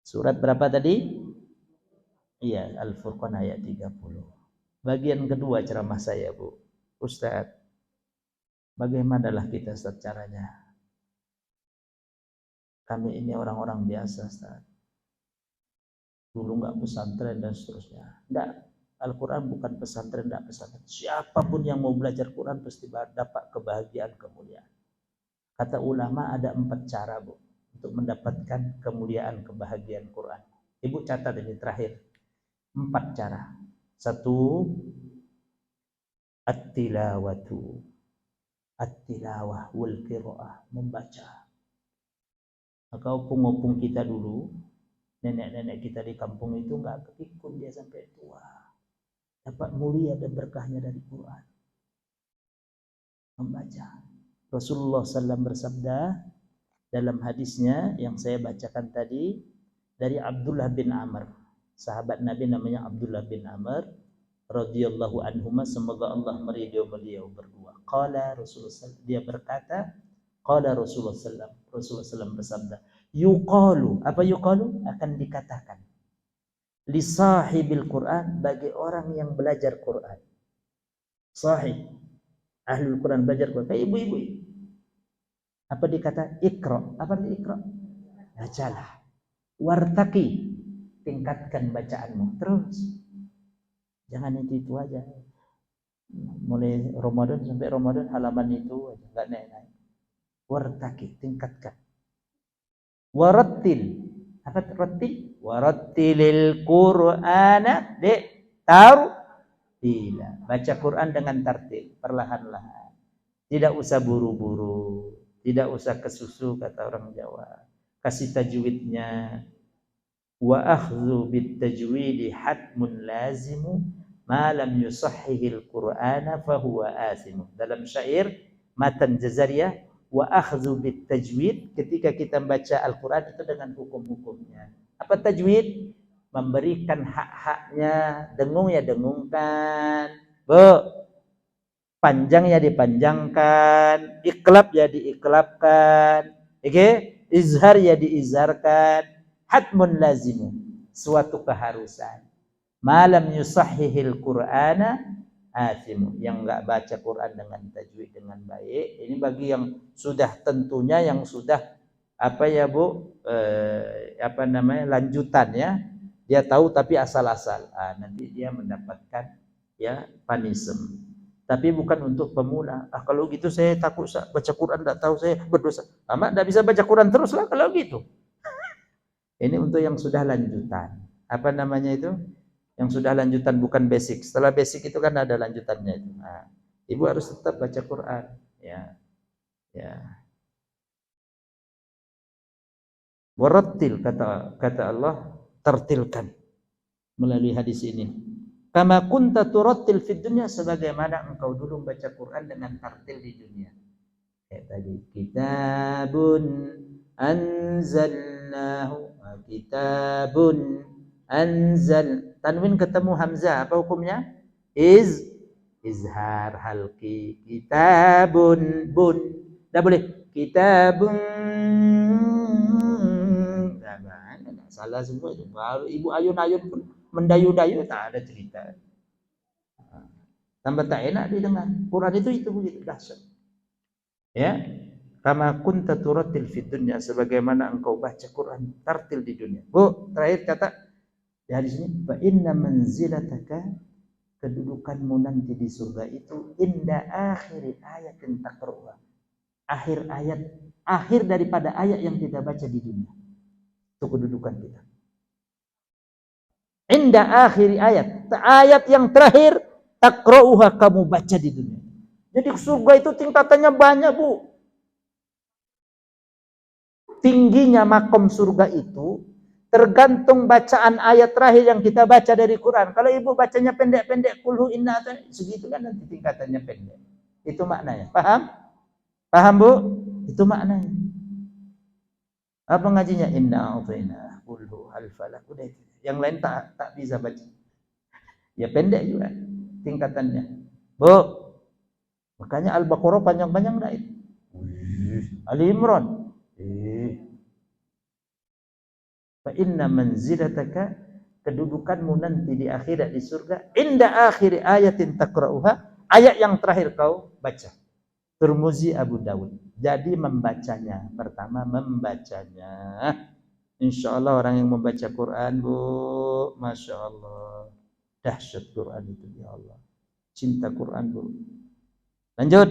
Surat berapa tadi? Iya, Al-Furqan ayat 30. Bagian kedua ceramah saya, Bu. Ustaz, bagaimanalah kita Ustaz caranya? Kami ini orang-orang biasa, Ustaz. Dulu nggak pesantren dan seterusnya. Enggak, Al-Quran bukan pesantren, enggak pesantren. Siapapun yang mau belajar Quran pasti dapat kebahagiaan, kemuliaan. Kata ulama ada 4 cara, Bu, untuk mendapatkan kemuliaan, kebahagiaan Quran. Ibu catat ini terakhir. 4 cara. 1, at-tilawah wal qiraah, membaca. Maka opung-opung kita dulu, nenek-nenek kita di kampung itu enggak kepikun dia sampai tua. Dapat mulia dan berkahnya dari Quran. Membaca. Rasulullah SAW bersabda dalam hadisnya yang saya bacakan tadi dari Abdullah bin Amr. Sahabat Nabi namanya Abdullah bin Amr radhiyallahu anhuma, semoga Allah meridhai beliau berdua. Qala Rasulullah, dia berkata, qala Rasulullah SAW bersabda, yuqalu, apa yuqalu? Akan dikatakan li sahibil Quran, bagi orang yang belajar Quran. Sahib ahlul Quran, belajar Quran, kayak ibu-ibu. Apa dikata? Iqra. Apa arti Iqra? Bacalah. Wartaqi, tingkatkan bacaanmu terus. Jangan itu aja. Mulai Ramadan sampai Ramadan halaman itu aja, enggak naik-naik. Wartaqi, tingkatkan. Warattil. Apa rattil? Warattilil Qur'ana tartila. Baca Quran dengan tartil, perlahan-lahan. Tidak usah buru-buru, tidak usah kesusu kata orang Jawa. Kasih tajwidnya. Wa akhdhu bit tajwidi hatmun lazimu ma lam yusahhihil Qur'ana fa huwa asimu. Dalam syair matan Jazariyah, wa akhdhu bit tajwid, ketika kita baca Al-Qur'an itu dengan hukum-hukumnya. Apa tajwid? Memberikan hak-haknya, dengung ya dengungkan, Bu. Panjang ya dipanjangkan, iklab ya diiklabkan, oke? Izhar ya diizharkan. Hatmun lazimu, suatu keharusan. Malam yusahhihil Qur'ana asimu, yang enggak baca Quran dengan tajwid dengan baik. Ini bagi yang sudah, tentunya yang sudah apa ya, Bu? Lanjutan ya. Dia tahu tapi asal-asal. Nanti dia mendapatkan ya panisem. Tapi bukan untuk pemula. Kalau gitu saya takut baca Quran enggak tahu, saya berdosa. Enggak bisa baca Quran terus lah kalau gitu. Ini untuk yang sudah lanjutan. Apa namanya itu? Yang sudah lanjutan bukan basic. Setelah basic itu kan ada lanjutannya itu. Nah, ibu harus tetap baca Quran, ya. Ya. Warattil kata Allah, tertilkan melalui hadis ini. Kama kunta turattil fid dunya, sebagaimana engkau dulu baca Quran dengan tartil di dunia. Kayak tadi, kitabun anzalnahu, kitabun anzal, tanwin ketemu hamzah, apa hukumnya? Izhar halqi, kitabun bun, enggak boleh kitabun, enggak salah semua itu. Baru ibu ayun-ayun pun mendayu-dayu, tak ada cerita. Tambah tak enak didengar. Quran itu begitu dahsyat. Ya, kama kunta turattil fid dunya, sebagaimana engkau baca Quran tartil di dunia. Bu, terakhir kata di hadis ini, fa inna manzilataka, kedudukanmu nanti di surga itu inda akhir ayatin taqra'uha, akhir daripada ayat yang kita baca di dunia. Itu kedudukan kita. Inda akhir ayat yang terakhir taqra'uha, kamu baca di dunia. Jadi surga itu tingkatannya banyak, Bu. Tingginya makom surga itu tergantung bacaan ayat terakhir yang kita baca dari Quran. Kalau ibu bacanya pendek-pendek, kulhu inna, segitu kan nanti tingkatannya pendek. Itu maknanya. Paham? Paham, Bu? Itu maknanya. Apa ngajinya? Inna a'udhina kulhu al-falak. Udah itu. Yang lain tak bisa baca. Ya pendek juga tingkatannya. Bu, makanya Al-Baqarah panjang-panjang dah itu. Ali Imran. Fa inna manzilataka, kedudukanmu nanti di akhirat di surga, inda akhir ayatin taqra'uha, ayat yang terakhir kau baca. Tirmizi, Abu Dawud. Jadi membacanya, pertama membacanya. Insyaallah orang yang membaca Quran, Bu, Masya Allah, dahsyat Quran itu, ya Allah. Cinta Quran, Bu. Lanjut.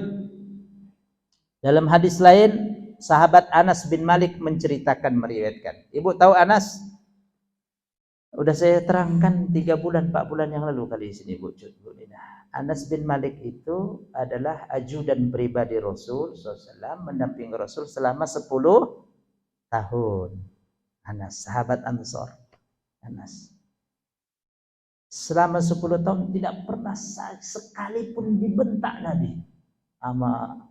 Dalam hadis lain, sahabat Anas bin Malik menceritakan, meriwayatkan. Ibu tahu Anas? Udah saya terangkan 3 bulan, 4 bulan yang lalu kali di sini, Bu. Anas bin Malik itu adalah ajudan pribadi Rasul SAW, mendampingi Rasul selama 10 tahun. Anas, sahabat Ansor. Anas. Selama 10 tahun tidak pernah sekalipun dibentak Nabi. Ama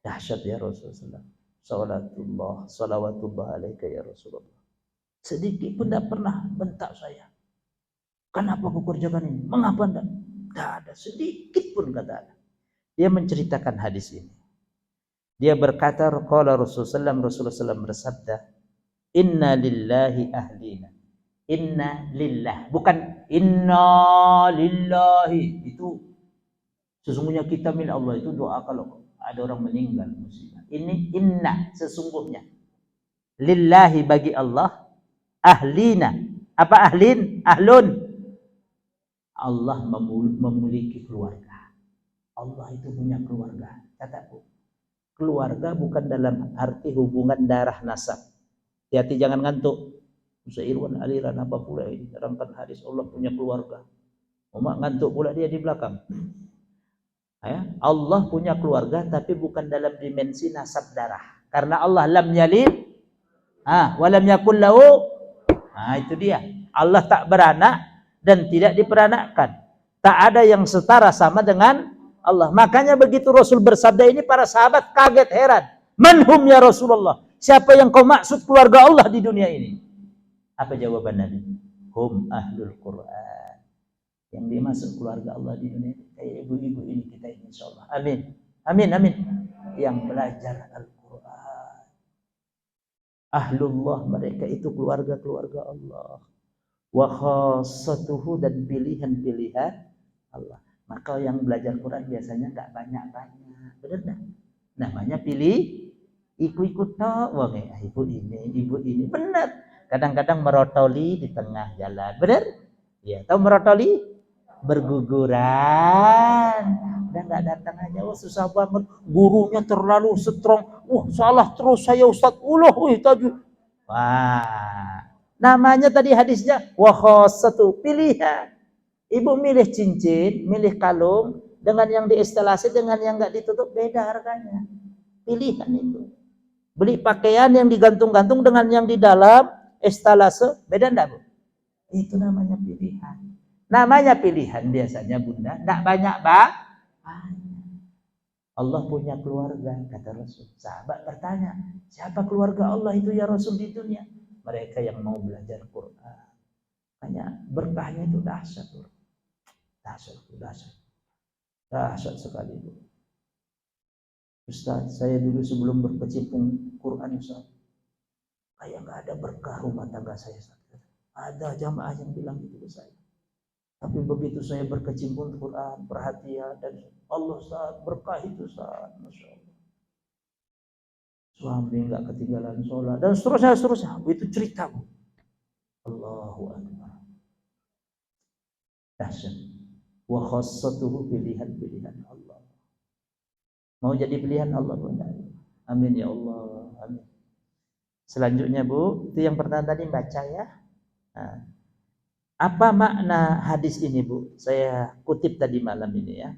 dahsyat ya Rasulullah. Salawatullah alaika ya Rasulullah. Sedikit pun tidak pernah bentak saya. Kenapa kau kerjakan ini? Mengapa tidak? Tidak ada sedikit pun kata Allah. Dia menceritakan hadis ini. Dia berkata, qala Rasulullah SAW bersabda, inna lillahi ahlina. Inna lillah, bukan inna lillahi. Itu sesungguhnya kita milik Allah, itu doa kalau ada orang meninggal musibah. Ini inna, sesungguhnya. Lillahi, bagi Allah. Ahlina. Apa ahlin? Ahlun. Allah memiliki keluarga. Allah itu punya keluarga. Kataku, keluarga bukan dalam arti hubungan darah nasab. Hati-hati jangan ngantuk. Usairwan aliran apa pula ini? Terangkan hadis Allah punya keluarga. Umat ngantuk pula dia di belakang. Allah punya keluarga, tapi bukan dalam dimensi nasab darah. Karena Allah lam yalid, walam yakul lahu. Itu dia. Allah tak beranak dan tidak diperanakkan. Tak ada yang setara sama dengan Allah. Makanya begitu Rasul bersabda ini, para sahabat kaget heran. Manhum ya Rasulullah? Siapa yang kau maksud keluarga Allah di dunia ini? Apa jawaban Nabi? Hum ahlul Quran. Yang dimasuk keluarga Allah di dunia ini, kayak ibu-ibu ini kita ini, insyaallah. Amin. Amin, amin. Yang belajar Al-Quran. Ahlullah, mereka itu keluarga-keluarga Allah. Wa khassatuhu, dan pilihan-pilihan Allah. Maka yang belajar Quran biasanya enggak banyak-banyak. Benar enggak? Namanya pilih, ikut-ikut tok wong ibu ini. Benar. Kadang-kadang merotoli di tengah jalan. Benar? Ya, tahu merotoli? Berguguran. Udah enggak datang aja, susah banget. Gurunya terlalu strong. Salah terus saya Ustaz. Tajud. Wah. Namanya tadi hadisnya wa khassatu, pilihan. Ibu milih cincin, milih kalung dengan yang diinstalasi dengan yang enggak ditutup beda harganya. Pilihan itu. Beli pakaian yang digantung-gantung dengan yang di dalam instalase beda enggak, Bu? Itu namanya pilihan. Namanya pilihan biasanya, Bunda, enggak banyak, Allah punya keluarga, kata Rasul. Sahabat bertanya, siapa keluarga Allah itu ya Rasul di dunia? Mereka yang mau belajar Quran. Hanya berkahnya itu dahsyat, dahsyat sekali, Bu. Ustaz, saya dulu sebelum berkecimpung Quran, Ustaz, kayak nggak ada berkah rumah tangga saya, Ustaz. Ada jamaah yang bilang gitu ke saya. Tapi begitu saya berkecimpung Quran, perhatian, dan Allah, Ustaz, berkah itu, Ustaz, Masya Allah. Suami nggak ketinggalan sholat, dan seterusnya. Itu cerita, Bu. Allahu Akbar. Dahsyat. Wa khassatuhu, pilihan Allah. Mau jadi pilihan Allah, Bunda? Amin ya Allah. Amin. Selanjutnya, Bu, itu yang pertama tadi baca ya. Nah, apa makna hadis ini, Bu? Saya kutip tadi malam ini ya,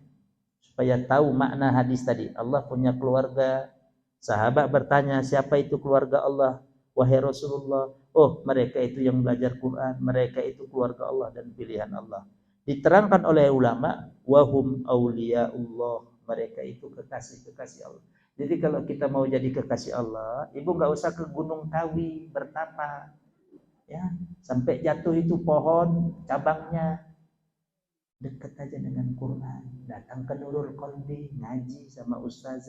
supaya tahu makna hadis tadi. Allah punya keluarga. Sahabat bertanya, siapa itu keluarga Allah? Wahai Rasulullah, oh mereka itu yang belajar Quran, mereka itu keluarga Allah dan pilihan Allah. Diterangkan oleh ulama, wahum auliyaullah, mereka itu kekasih Allah. Jadi kalau kita mau jadi kekasih Allah, ibu nggak usah ke Gunung Kawi bertapa, ya sampai jatuh itu pohon cabangnya, dekat aja dengan Quran, datang ke Nurul Qalbi, ngaji sama ustaz.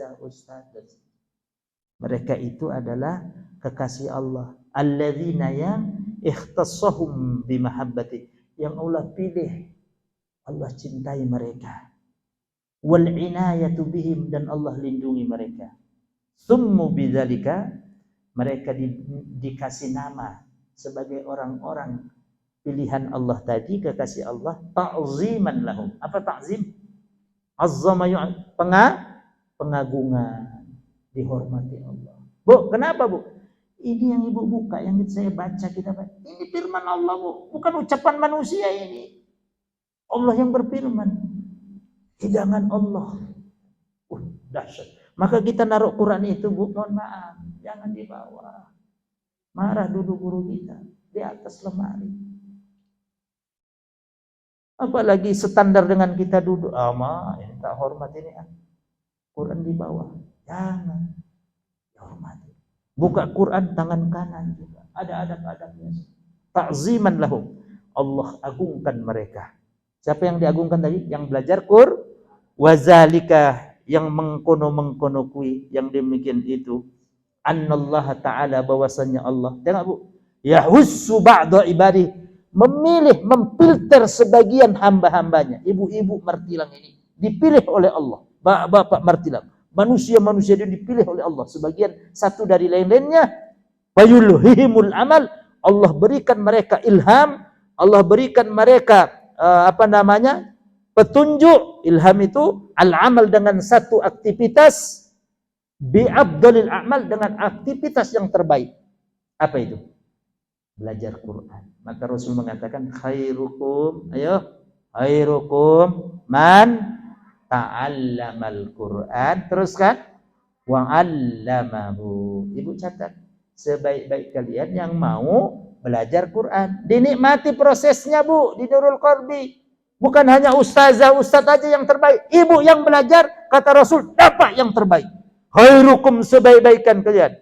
Mereka itu adalah kekasih Allah. Alladzina yang ikhtassahum bimahabbati, yang Allah pilih, Allah cintai mereka. Wal inayatu bihim, dan Allah lindungi mereka. Summu bidzalika, mereka dikasih nama sebagai orang-orang pilihan Allah tadi, kekasih Allah, ta'ziman lahum. Apa ta'zim? Azzama pengagungan, dihormati Allah. Bu, kenapa, Bu? Ini yang Ibu buka, yang saya baca, kita baca. Ini firman Allah, Bu, bukan ucapan manusia ini. Allah yang berfirman. Hidangan Allah. Dahsyat. Maka kita naruh Quran itu, Bu, mohon maaf, jangan di bawah. Marah dulu guru kita, di atas lemari. Apalagi standar dengan kita duduk, ini tak hormat ini, Quran di bawah. Jangan. Hormati. Buka Quran tangan kanan juga. Ada adab-adabnya. Ta'ziman lahum. Allah agungkan mereka. Siapa yang diagungkan tadi? Yang belajar Quran. Wazalika, yang mengkono kui, yang demikian itu. Annallaha ta'ala, bahwasanya Allah. Tengok, Bu. Yahussu ba'da ibadi, memilih, memfilter sebagian hamba-hambanya. Ibu-ibu martilang ini dipilih oleh Allah. Bapak martilang. Manusia-manusia itu dipilih oleh Allah, sebagian satu dari lain-lainnya. Fayulhihimul amal, Allah berikan mereka ilham, Allah berikan mereka petunjuk. Ilham itu al-amal, dengan satu aktivitas, bi'abdalil a'mal, dengan aktivitas yang terbaik. Apa itu? Belajar Quran. Maka Rasul mengatakan, khairukum man ta'allamal Quran. Teruskan, wa 'allamahu. Ibu catat, sebaik-baik kalian yang mau belajar Quran. Dinikmati prosesnya, Bu, di Nurul Qalbi. Bukan hanya ustaz aja yang terbaik. Ibu yang belajar, kata Rasul, dapat yang terbaik. Khairukum, sebaik-baikan kalian.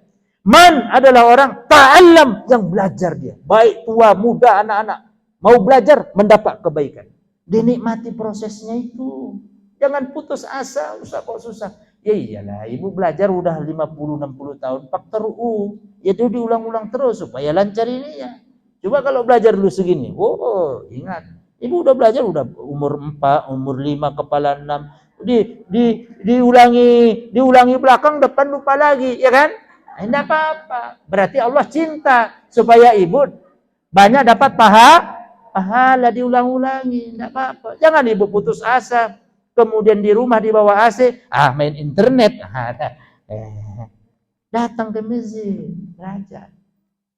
Man adalah orang ta'allam, yang belajar dia. Baik tua, muda, anak-anak. Mau belajar, mendapat kebaikan. Dinikmati prosesnya itu. Jangan putus asa, Ustaz kok susah. Ya iyalah, ibu belajar udah 50-60 tahun, faktor U. Ya itu diulang-ulang terus supaya lancar ini ya. Coba kalau belajar dulu segini. Ingat. Ibu udah belajar udah umur 4, umur 5, kepala 6. Diulangi belakang, depan lupa lagi, ya kan? Enggak apa-apa. Berarti Allah cinta supaya ibu banyak dapat pahala, diulang-ulangi, enggak apa-apa. Jangan ibu putus asa. Kemudian di rumah di bawah AC, main internet. Datang ke masjid, belajar.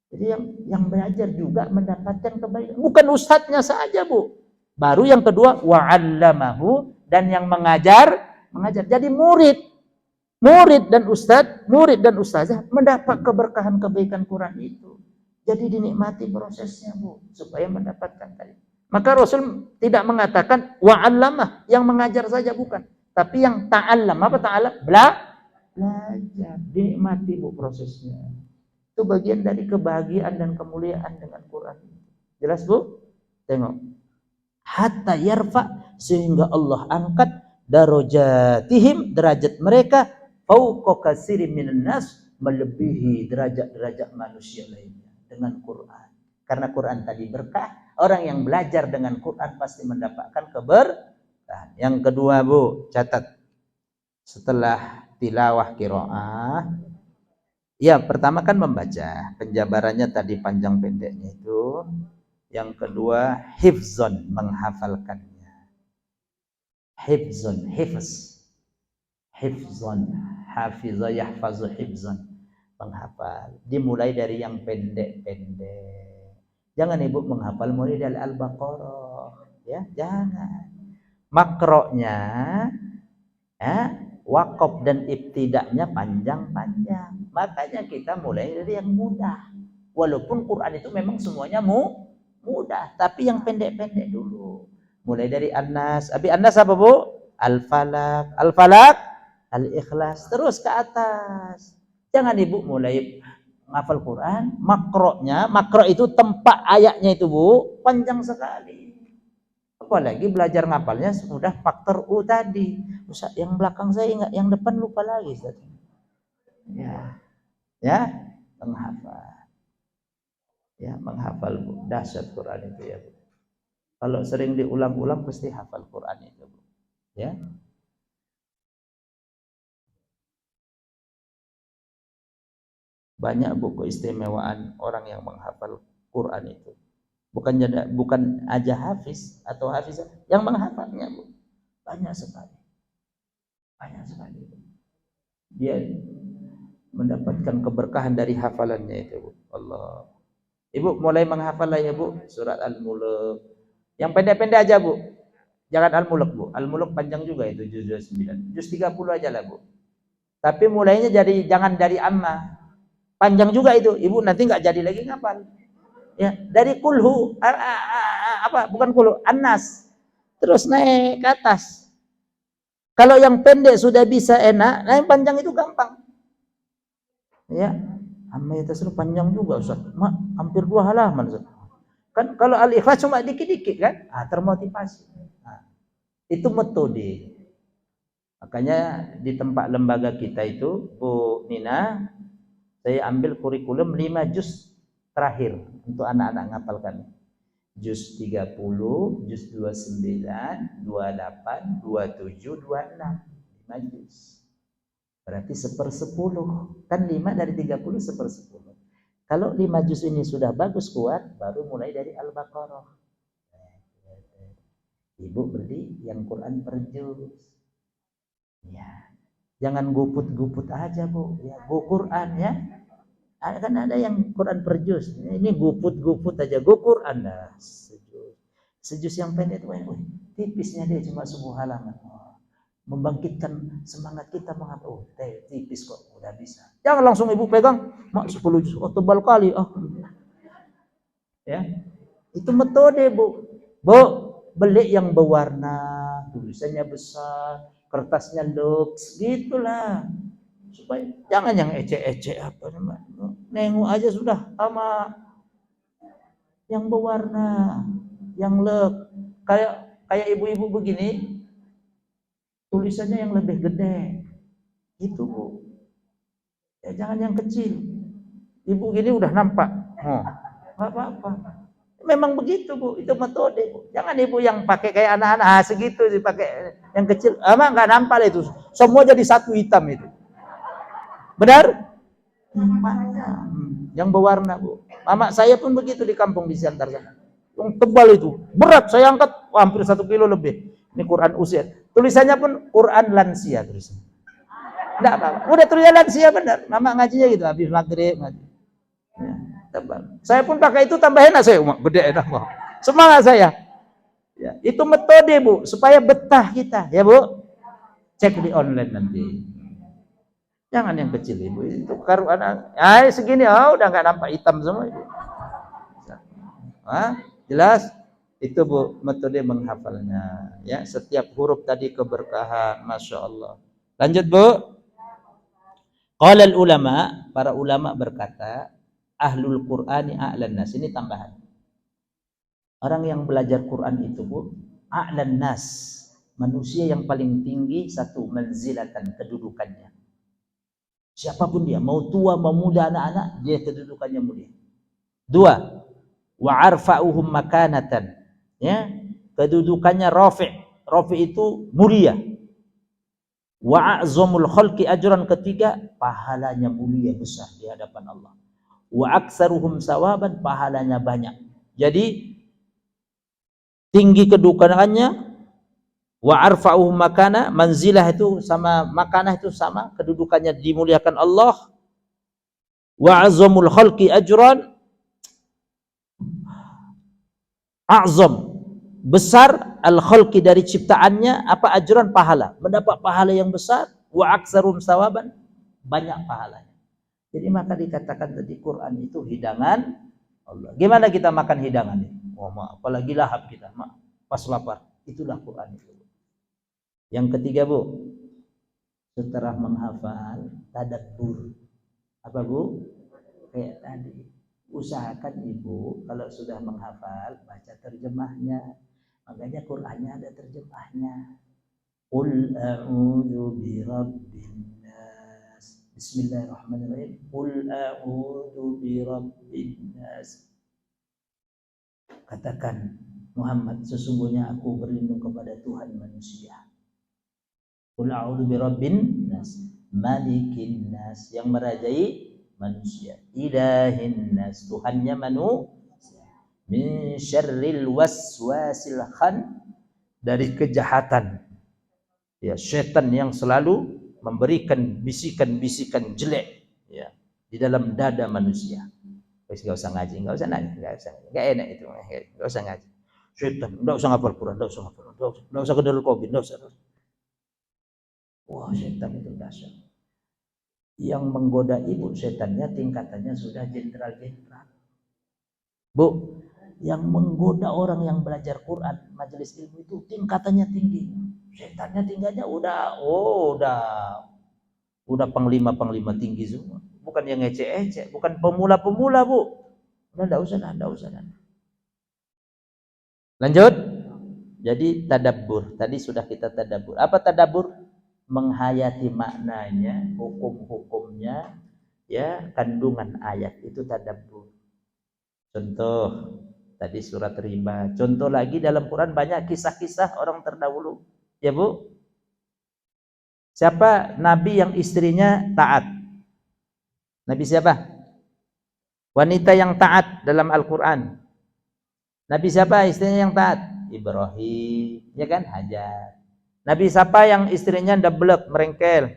Jadi yang belajar juga mendapatkan kebaikan. Bukan ustadznya saja, Bu. Baru yang kedua, wa'allamahu, dan yang mengajar. Jadi murid dan ustazah mendapat keberkahan kebaikan Quran itu. Jadi dinikmati prosesnya, Bu, supaya mendapatkan tadi. Maka Rasul tidak mengatakan wa'allamah, yang mengajar saja, bukan. Tapi yang ta'allam, apa ta'allam? Belajar, dinikmati, Bu, prosesnya. Itu bagian dari kebahagiaan dan kemuliaan dengan Quran. Jelas, Bu? Tengok. Hatta yarfa, sehingga Allah angkat darajatihim, derajat mereka, fauqa katsirin minan nas, melebihi derajat-derajat manusia lainnya dengan Quran. Karena Quran tadi berkah, orang yang belajar dengan Quran pasti mendapatkan keberkahan. Yang kedua, Bu, catat. Setelah tilawah qiraah, ya, pertama kan membaca, penjabarannya tadi panjang pendeknya itu. Yang kedua, hifzon, menghafalkannya. Hifzon, hifzon, hafiza yahfazu hifzon, menghafal. Dimulai dari yang pendek-pendek. Jangan Ibu menghafal mulai dari Al-Baqarah, ya, jangan. Makroknya, wakaf dan ibtidaknya panjang-panjang. Makanya kita mulai dari yang mudah. Walaupun Quran itu memang semuanya mudah, tapi yang pendek-pendek dulu. Mulai dari An-Nas. Abi An-Nas apa, Bu? Al-Falaq, Al-Ikhlas, terus ke atas. Jangan Ibu mulai menghafal Quran, makro itu tempat ayatnya itu, Bu, panjang sekali. Apalagi belajar ngapalnya sudah faktor U tadi. Ustaz, yang belakang saya ingat, yang depan lupa lagi, Ustaz. Ya, menghafal. Ya, menghafal, Bu. Dahsyat Quran itu, ya, Bu. Kalau sering diulang-ulang pasti hafal Quran itu, Bu. Ya. Banyak, Bu, keistimewaan orang yang menghafal Quran itu. Bukan aja hafiz atau hafizah, yang menghafalnya, Bu, banyak sekali. Bu. Dia mendapatkan keberkahan dari hafalannya itu, Bu. Allah. Ibu mulai menghafal lah, ya, Bu, surat Al-Mulk. Yang pendek-pendek aja, Bu. Jangan Al-Mulk, Bu. Al-Mulk panjang juga itu, juz 29. Juz 30 aja lah, Bu. Tapi mulainya jangan dari amma. Panjang juga itu. Ibu nanti nggak jadi lagi ngapal. Ya, dari kulhu, bukan kulhu, An-Nas. Terus naik ke atas. Kalau yang pendek sudah bisa enak, nah yang panjang itu gampang. Ya, amma itu panjang juga, Ustaz. Hampir 2 halaman, Ustaz. Kan kalau Al-Ikhlas cuma dikit-dikit kan? Termotivasi. Nah, itu metode. Makanya di tempat lembaga kita itu, Bu Nina, saya ambil kurikulum 5 juz terakhir untuk anak-anak ngapalkan. Juz 30, juz 29, 28, 27, 26. 5 juz. Berarti 1/10. Kan 5 dari 30 1/10. Kalau 5 juz ini sudah bagus kuat, baru mulai dari Al-Baqarah. Ibu beli yang Quran per juz. Ya. Jangan guput-guput aja, Bu. Ya, go Quran, ya. Kan ada yang Quran per juz. Ini guput-guput aja, go Quran dah. Sejuz yang pendek itu, tipisnya dia cuma 10 halaman. Membangkitkan semangat kita menghafal. Tipis kok, udah bisa. Jangan langsung Ibu pegang, 10 juz. Tebal kali. Ya. Itu metode, Bu. Bu, beli yang berwarna, tulisannya besar, kertasnya lux, gitulah. Supaya jangan yang ecek-ecek apa namanya. Nengok aja sudah sama yang berwarna, yang lux. Kayak ibu-ibu begini, tulisannya yang lebih gede. Itu, Bu. Ya jangan yang kecil. Ibu gini udah nampak. Enggak apa-apa. Memang begitu, Bu. Itu metode, Bu. Jangan Ibu yang pakai kayak anak-anak segitu dipakai yang kecil. Enggak nampak itu. Semua jadi satu hitam itu. Benar? Yang berwarna, Bu. Mama saya pun begitu di kampung di Siantar sana. Yang tebal itu. Berat, saya angkat hampir 1 kilo lebih. Ini Quran usia. Tulisannya pun Quran lansia tulisannya. Enggak apa-apa. Udah tulisan lansia benar. Mama ngajinya gitu habis maghrib ngaji. Ya. Saya pun pakai itu tambah enak saya, gede enak. Semangat saya. Ya, itu metode Bu, supaya betah kita, ya Bu. Cek di online nanti. Jangan yang kecil Ibu, itu karuan. Segini, udah nggak nampak hitam semua Ibu. Jelas? Itu Bu, metode menghafalnya. Ya, setiap huruf tadi keberkahan, masya Allah. Lanjut Bu. Qala ulama, para ulama berkata, ahlul Qur'ani a'lan nas. Ini tambahan. Orang yang belajar Quran itu Bu, a'lan nas, manusia yang paling tinggi, satu, manzilatan, kedudukannya. Siapapun dia, mau tua, mau muda, anak-anak, dia kedudukannya mulia. Dua, wa arfa'uhum makanatan. Ya, kedudukannya rafi'. Rafi' itu mulia. Wa a'zamul khalqi ajran, ketiga, pahalanya mulia besar di hadapan Allah. Wa aktsaruhum sawaban, pahalanya banyak. Jadi tinggi kedudukannya, wa arfa'uhum makana, manzilah itu sama makanah itu sama, kedudukannya dimuliakan Allah. Wa azamul khalqi ajran, a'zam, besar al khalqi dari ciptaannya, apa ajran, pahala, mendapat pahala yang besar. Wa aktsarum sawaban, banyak pahalanya. Jadi maka dikatakan tadi Quran itu hidangan Allah. Gimana kita makan hidangan ini? Apalagi lahap kita, pas lapar, itulah Quran itu. Yang ketiga Bu, setelah menghafal, tadabbur. Apa Bu? Kayak tadi, usahakan Ibu kalau sudah menghafal, baca terjemahnya. Makanya Qur'annya ada terjemahnya. Qul a'udzu birabbin nas. Bismillahirrahmanirrahim. Qul a'udzu birabbin nas. Katakan, Muhammad, sesungguhnya aku berlindung kepada Tuhan manusia. Qul a'udzu birabbin nas, malikin nas, yang merajai manusia, ilahin nas, Tuhannya manusia, min syarril waswasil khan, dari kejahatan ya setan yang selalu memberikan bisikan-bisikan jelek ya di dalam dada manusia. Wis enggak usah ngaji, enggak enak itu, enggak usah ngaji. Setan, enggak usah ngapal Quran, enggak usah ke Darul Qobin, enggak usah. Wah, setan itu dahsyat. Yang menggoda Ibu setannya tingkatannya sudah jenderal-jenderal. Bu, yang menggoda orang yang belajar Quran, majelis ilmu itu tingkatannya tinggi. Setannya tingkatnya udah panglima tinggi semua. Bukan yang ecek-ecek, bukan pemula-pemula Bu. Enggak usah. Lanjut. Jadi tadabbur. Tadi sudah kita tadabbur. Apa tadabbur? Menghayati maknanya, hukum-hukumnya, ya, kandungan ayat itu tadabbur. Contoh tadi surat riba. Contoh lagi dalam Quran banyak kisah-kisah orang terdahulu. Ya Bu. Siapa nabi yang istrinya taat? Nabi siapa? Wanita yang taat dalam Al-Quran. Nabi siapa istrinya yang taat? Ibrahim, ya kan? Hajar. Nabi siapa yang istrinya deblek, merengkel?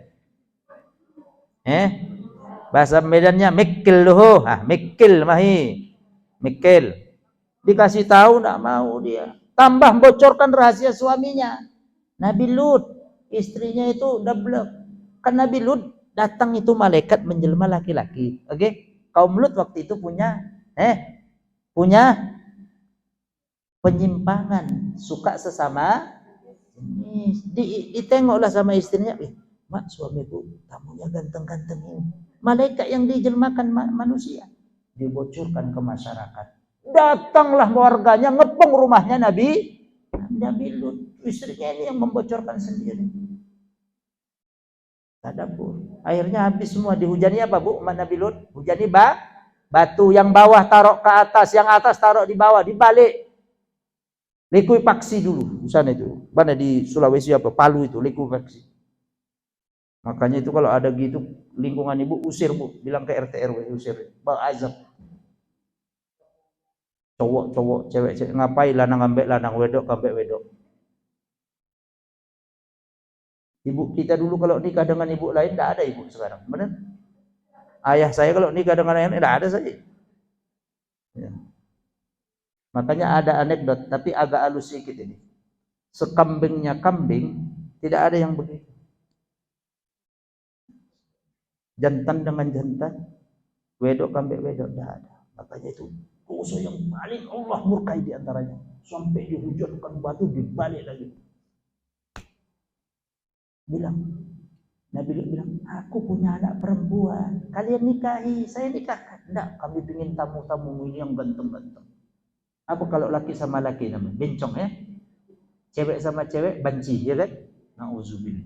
Bahasa Medannya mikil loh. Mikil mahi. Mikil. Dikasih tahu enggak mau dia. Tambah bocorkan rahasia suaminya. Nabi Lut, istrinya itu deblek. Kan Nabi Lut datang itu malaikat menjelma laki-laki. Oke? Kaum Lut waktu itu punya penyimpangan, suka sesama jenis. Ditengoklah sama istrinya, mak, suamiku tamunya ganteng-ganteng ini. Malaikat yang dijelmakan manusia. Dibocorkan ke masyarakat. Datanglah warganya ngepung rumahnya Nabi Lut. Istrinya ini yang membocorkan sendiri. Tadabbur. Akhirnya habis semua. Dihujani apa Bu? Umat Nabi Lut. Hujani batu, yang bawah taruh ke atas, yang atas taruh di bawah, dibalik. Likuifaksi dulu. Di sana itu. Mana di Sulawesi apa? Palu itu likuifaksi. Makanya itu kalau ada gitu lingkungan Ibu, usir Bu. Bilang ke RT RW, usir. Bang azab. Cowok, cewek, ngapain lanang ambek lanang, wedok ambek wedok. Ibu kita dulu kalau nikah dengan ibu lain, tidak ada Ibu sekarang, benar? Ayah saya kalau nikah dengan yang lain, tidak ada saja. Ya. Makanya ada anekdot, tapi agak halus sedikit ini. Sekambingnya kambing, tidak ada yang begitu. Jantan dengan jantan, wedok kambing wedok, tidak ada. Makanya itu dosa yang paling Allah murkai di antaranya. Sampai dihujatkan batu dibalik lagi. Nabi bilang, aku punya anak perempuan, kalian nikahi, saya nikahkan. Enggak, kami ingin tamu-tamu ini yang ganteng-ganteng. Apa kalau laki sama laki namanya? Bencong ya? Cewek sama cewek banci, ya kan? Nauzubillah.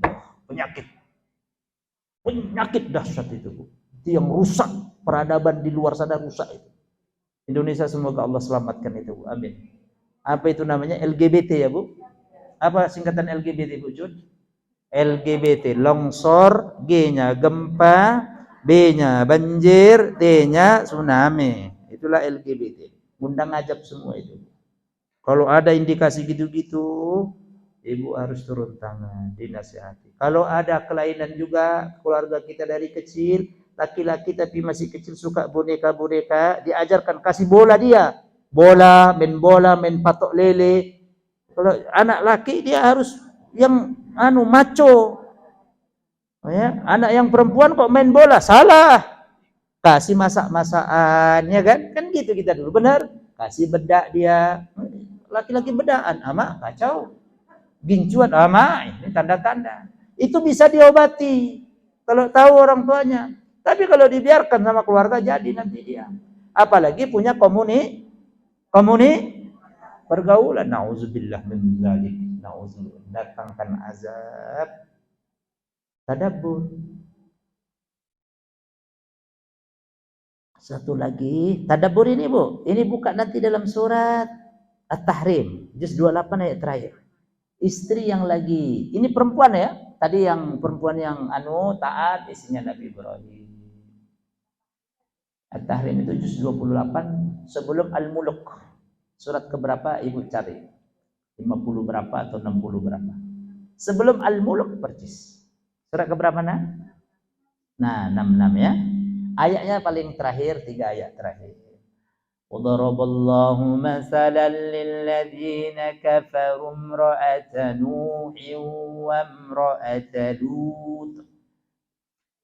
Penyakit dahsyat itu, Bu. Itu yang rusak peradaban di luar sana, rusak itu. Indonesia semoga Allah selamatkan itu, Bu. Amin. Apa itu namanya? LGBT ya, Bu? Apa singkatan LGBT, Bu Jun? LGBT, longsor, G-nya gempa, B-nya banjir, T-nya tsunami. Itulah LGBT. Undang ajab semua itu. Kalau ada indikasi gitu-gitu, ibu harus turun tangan, dinasihati. Kalau ada kelainan juga, keluarga kita dari kecil, laki-laki tapi masih kecil suka boneka-boneka, diajarkan, kasih bola dia. Bola, main patok lele. Kalau anak laki dia harus yang maco. Ya, anak yang perempuan kok main bola, salah. Kasih masak-masakan, ya kan? Kan gitu kita dulu, benar? Kasih bedak dia. Laki-laki bedaan, ama kacau. Gincuan, ama ini tanda-tanda. Itu bisa diobati kalau tahu orang tuanya. Tapi kalau dibiarkan sama keluarga jadi nanti dia. Apalagi punya komuni pergaulan. Nauzubillah min dzalik. Nauzubillah, datangkan azab. Tadabbur. Satu lagi, tadabbur ini, Bu. Ini buka nanti dalam surat At-Tahrim, juz 28 ayat terakhir. Istri yang lagi, ini perempuan ya. Tadi yang perempuan yang taat, istrinya Nabi Ibrahim. At-Tahrim itu juz 28 sebelum Al-Muluk. Surat keberapa Ibu cari? 50 berapa atau 60 berapa? Sebelum Al-Muluk persis. Surat keberapa nah? Nah, 66 ya. Ayatnya paling terakhir, 3 ayat terakhir. Wadaraballahu masalan lilladzina kafaru imra'ata Nuhin wa imra'ata Lut.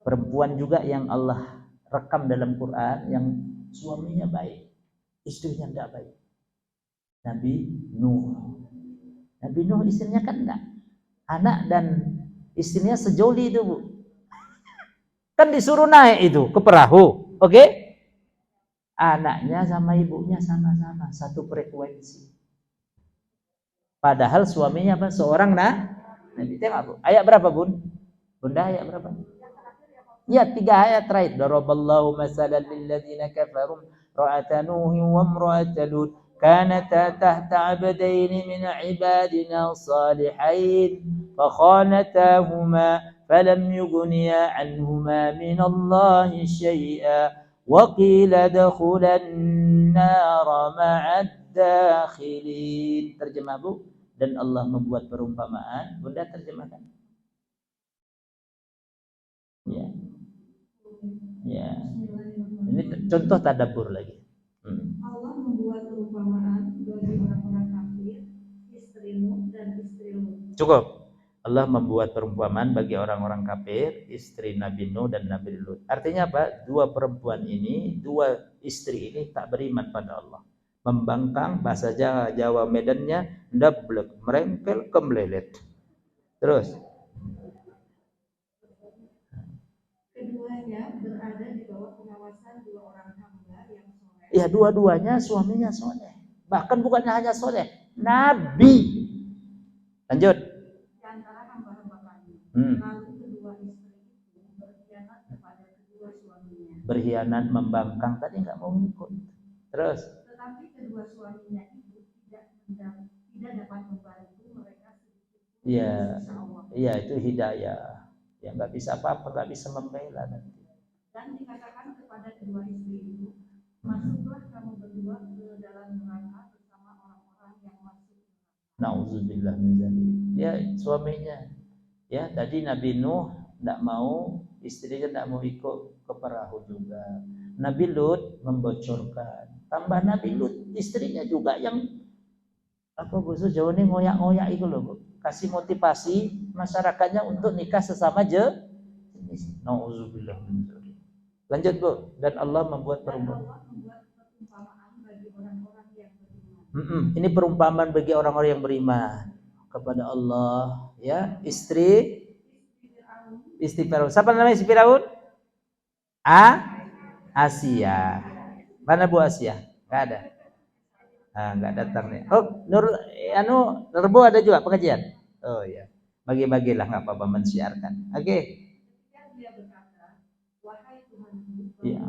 Perempuan juga yang Allah rekam dalam Quran yang suaminya baik, istrinya tidak baik. Nabi Nuh istrinya kan enggak. Anak dan istrinya sejoli itu, Bu. Kan disuruh naik itu ke perahu, oke? Anaknya sama ibunya sama-sama satu frekuensi. Padahal suaminya apa? Seorang Nabi. Tengok, Bu. Ayat berapa, Bun? Bunda ayat berapa? Ya, 3 ayat terakhir. Daraballahu masalan lil ladzina kafaru ra'ata Nuhin wa imra'ata Lut kanata tahta 'abdaini min 'ibadina salihain fa khanatahuma falam yughniya 'anhuma min Allahi syai'a wa qila dakhulan nar ma'ad dakhilin. Terjemah, Bu. Dan Allah membuat perumpamaan. Bunda terjemahkan. Ya. Ya. Ini contoh tadabbur lagi. Allah membuat perumpamaan bagi orang-orang kafir, istrimu dan istrimu. Cukup. Allah membuat perumpamaan bagi orang-orang kafir, istri Nabi Nuh dan Nabi Lut. Artinya apa? Dua perempuan ini, dua istri ini tak beriman pada Allah. Membangkang, bahasa Jawa Medannya, ndablek, merengkel, kemlelet. Terus. Keduanya berada di bawah pengawasan 2 orang hamba yang soleh. Ya, dua-duanya suaminya soleh. Bahkan bukannya hanya soleh, Nabi. Lanjut. Di antara hamba-hamba kami. Lalu kedua istri itu berkhianat kepada kedua suaminya. Berkhianat, membangkang, tadi nggak mau ngikut. Terus. Tetapi kedua suaminya itu tidak dapat membantu mereka sedikit. Iya, itu hidayah. Ya nggak bisa apa-apa, nggak bisa membela nanti. Dan dikatakan kepada kedua istri itu, masuklah kamu berdua ke dalam neraka bersama orang-orang yang masuk. Nauzubillah min dzalik. Ya, suaminya. Ya, tadi Nabi Nuh tidak mau, istrinya tidak mau ikut ke perahu juga. Nabi Lut membocorkan, Tambah Nabi Lut, istrinya juga yang apa bahasa Jawa ini ngoyak-ngoyak itu loh, Bu. Kasih motivasi masyarakatnya untuk nikah sesama jenis. Nauzubillah min dzalik. Lanjut, Bu. Dan Allah membuat perumpamaan. Ini perumpamaan bagi orang-orang yang beriman kepada Allah, ya. Istri Firaun. Siapa namanya istri Firaun? Asia. Mana Bu Asia? Enggak ada. Enggak datang nih. Oh, Rebo ada juga pengajian. Oh ya. Bagi-bagilah enggak apa-apa mensiarkan. Oke. Ya.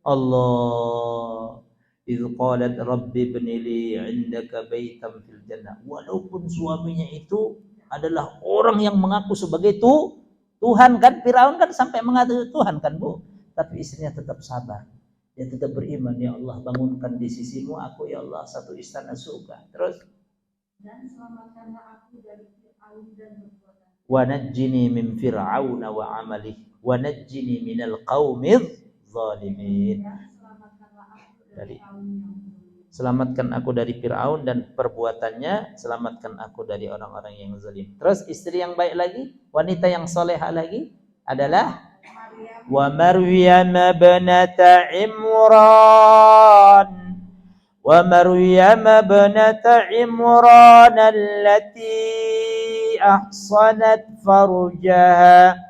Allah idh qalat rabbi ibnili 'indaka baitan fil jannah. Walaupun suaminya itu adalah orang yang mengaku sebagai Tuhan kan, Firaun kan sampai mengaku Tuhan kan, Bu. Tapi istrinya tetap sabar. Dia tetap beriman, ya Allah bangunkan di sisimu aku ya Allah satu istana surga. Terus dan selamatkanlah aku dari Firaun dan perbuatannya. Wa najjini min Fir'aun wa 'amalihi wa najjini minal qaumidz zalimin. Selamatkan aku dari Fir'aun dan perbuatannya, selamatkan aku dari orang-orang yang zalim. Terus istri yang baik lagi, wanita yang salehah lagi adalah wa Maryam ibnata Imran allati ahsanat farjaha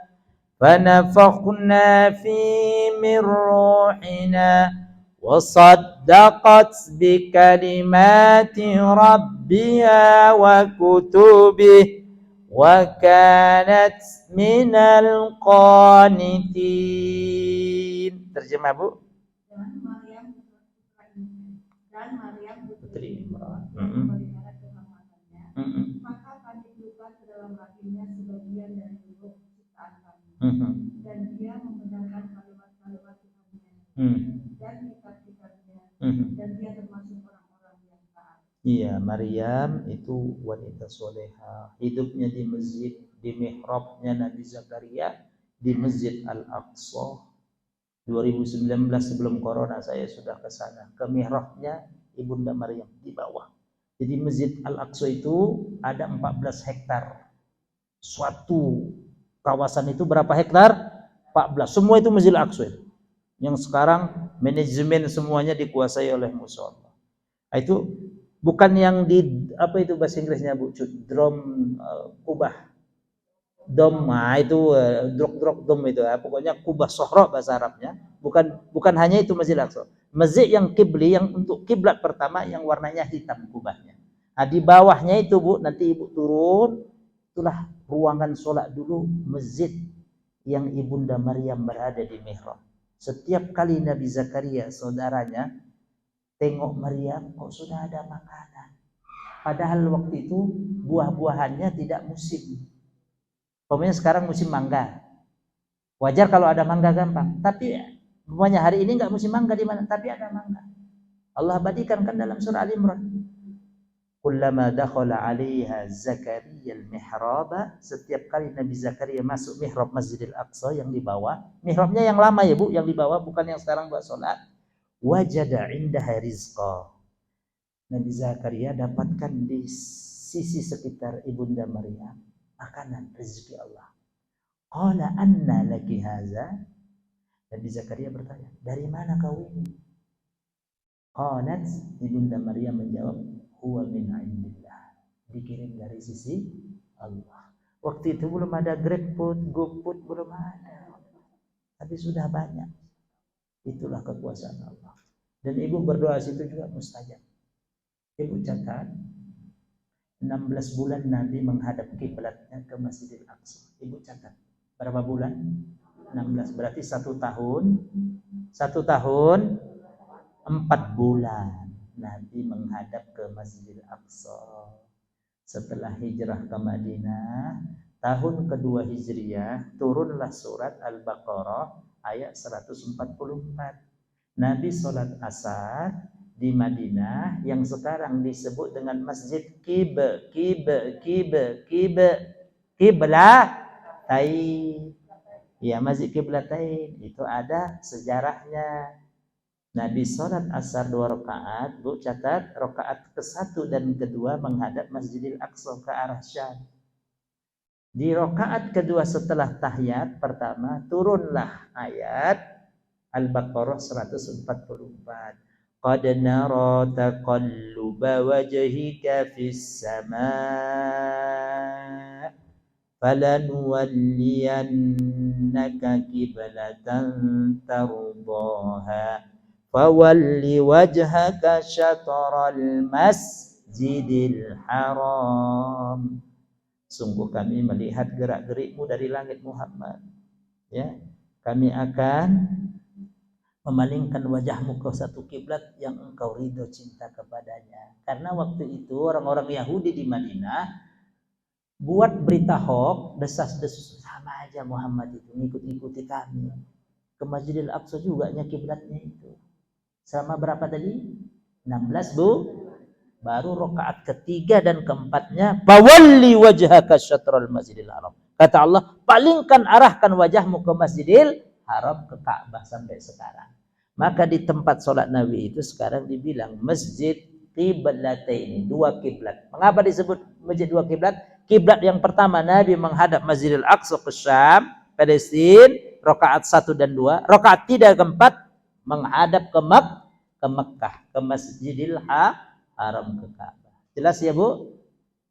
فنفخنا فيه من روحنا وصدقت بكلمات ربها وكتبه وكانت من القانتين. Terjemah Bu. Dan Maryam putri Imran maka kami tiupkan ke dalam hatinya sebagian dari ruh ciptaan kami. Dan dia membenarkan kalimat-kalimat Tuhannya dan kitab-kitabnya dan dia termasuk orang-orang yang taat. Iya, Maryam itu wanita soleha, hidupnya di masjid, di mihrabnya Nabi Zakaria di Masjid Al-Aqsa. 2019 sebelum corona saya sudah ke sana, ke mihrabnya Ibunda Maryam di bawah. Jadi Masjid Al-Aqsa itu ada 14 hektar. Suatu kawasan itu berapa hektar? 14. Semua itu Masjid Al-Aqsa. Yang sekarang manajemen semuanya dikuasai oleh musholla. Itu bukan yang di apa itu bahasa Inggrisnya Bu? Kubah. Dom, itu drok dom itu. Pokoknya kubah sohro bahasa Arabnya. Bukan hanya itu Masjid Al-Aqsa. Masjid yang kibli, yang untuk kiblat pertama yang warnanya hitam kubahnya. Nah, di bawahnya itu Bu, nanti Ibu turun, itulah ruangan sholat dulu masjid yang Ibunda Maryam berada di mihrab. Setiap kali Nabi Zakaria saudaranya tengok Maryam, kok sudah ada makanan. Padahal waktu itu buah-buahannya tidak musim. Pokoknya sekarang musim mangga. Wajar kalau ada mangga gampang. Tapi pokoknya hari ini nggak musim mangga di mana, tapi ada mangga. Allah abadikan kan dalam surah Al-Imran. Kullama dakhala 'alaiha Zakaria al-mihraba, setiap kali Nabi Zakaria masuk mihrab Masjidil Aqsa yang di bawah, mihrabnya yang lama ya Bu, yang di bawah bukan yang sekarang buat salat. Wajada 'indaha rizqa. Nabi Zakaria dapatkan di sisi sekitar Ibunda Maryam makanan rezeki Allah. Qala anna laki hadza? Nabi Zakaria bertanya, dari mana kau ini? Qalat, Ibunda Maryam menjawab, huwa min indillah, dikirim dari sisi Allah. Waktu itu belum ada GrabFood, GoFood belum ada, tapi sudah banyak. Itulah kekuasaan Allah. Dan ibu berdoa situ juga mustajab. Ibu catat 16 bulan Nabi menghadap kiblatnya ke Masjidil Aqsa. Ibu catat berapa bulan? 16, berarti 1 tahun 4 bulan Nabi menghadap ke Masjidil Aqsa. Setelah hijrah ke Madinah, tahun kedua Hijriah, turunlah surat Al-Baqarah ayat 144. Nabi sholat asar di Madinah yang sekarang disebut dengan Masjid Qiblatain. Ya, Masjid Qiblatain itu ada sejarahnya. Nabi sholat asar 2 rakaat, Bu catat, rakaat ke-1 dan kedua menghadap Masjidil Aqsa ke arah Syam. Di rakaat kedua setelah tahiyat pertama turunlah ayat Al-Baqarah 144. Qad nara taqalluba wajhika fis samaa falanuwalliyannaka qiblatan tardaha fawalli wajhaka syatral masjidil haram. Sungguh kami melihat gerak-gerikmu dari langit Muhammad. Ya, kami akan memalingkan wajahmu ke satu kiblat yang engkau ridho cinta kepadanya. Karena waktu itu orang-orang Yahudi di Madinah buat berita hoax, desas-desus, sama aja Muhammad itu ngikut-ngikuti kami. Ke Masjidil Aqsa juga kiblatnya itu. Selama berapa tadi? 16, Bu. Baru rakaat ketiga dan keempatnya fawalli wajhaka syatral masjidil haram. Kata Allah, palingkan arahkan wajahmu ke Masjidil Haram, ke Ka'bah sampai sekarang. Maka di tempat sholat Nabi itu sekarang dibilang Masjid Qiblatain, 2 kiblat. Mengapa disebut masjid 2 kiblat? Kiblat yang pertama Nabi menghadap Masjidil Aqsa ke Syam, Palestina, rakaat 1 dan 2. Rakaat 3 dan 4 menghadap ke Mekah, ke Masjidil Haram, ke Ka'bah. Jelas ya, Bu?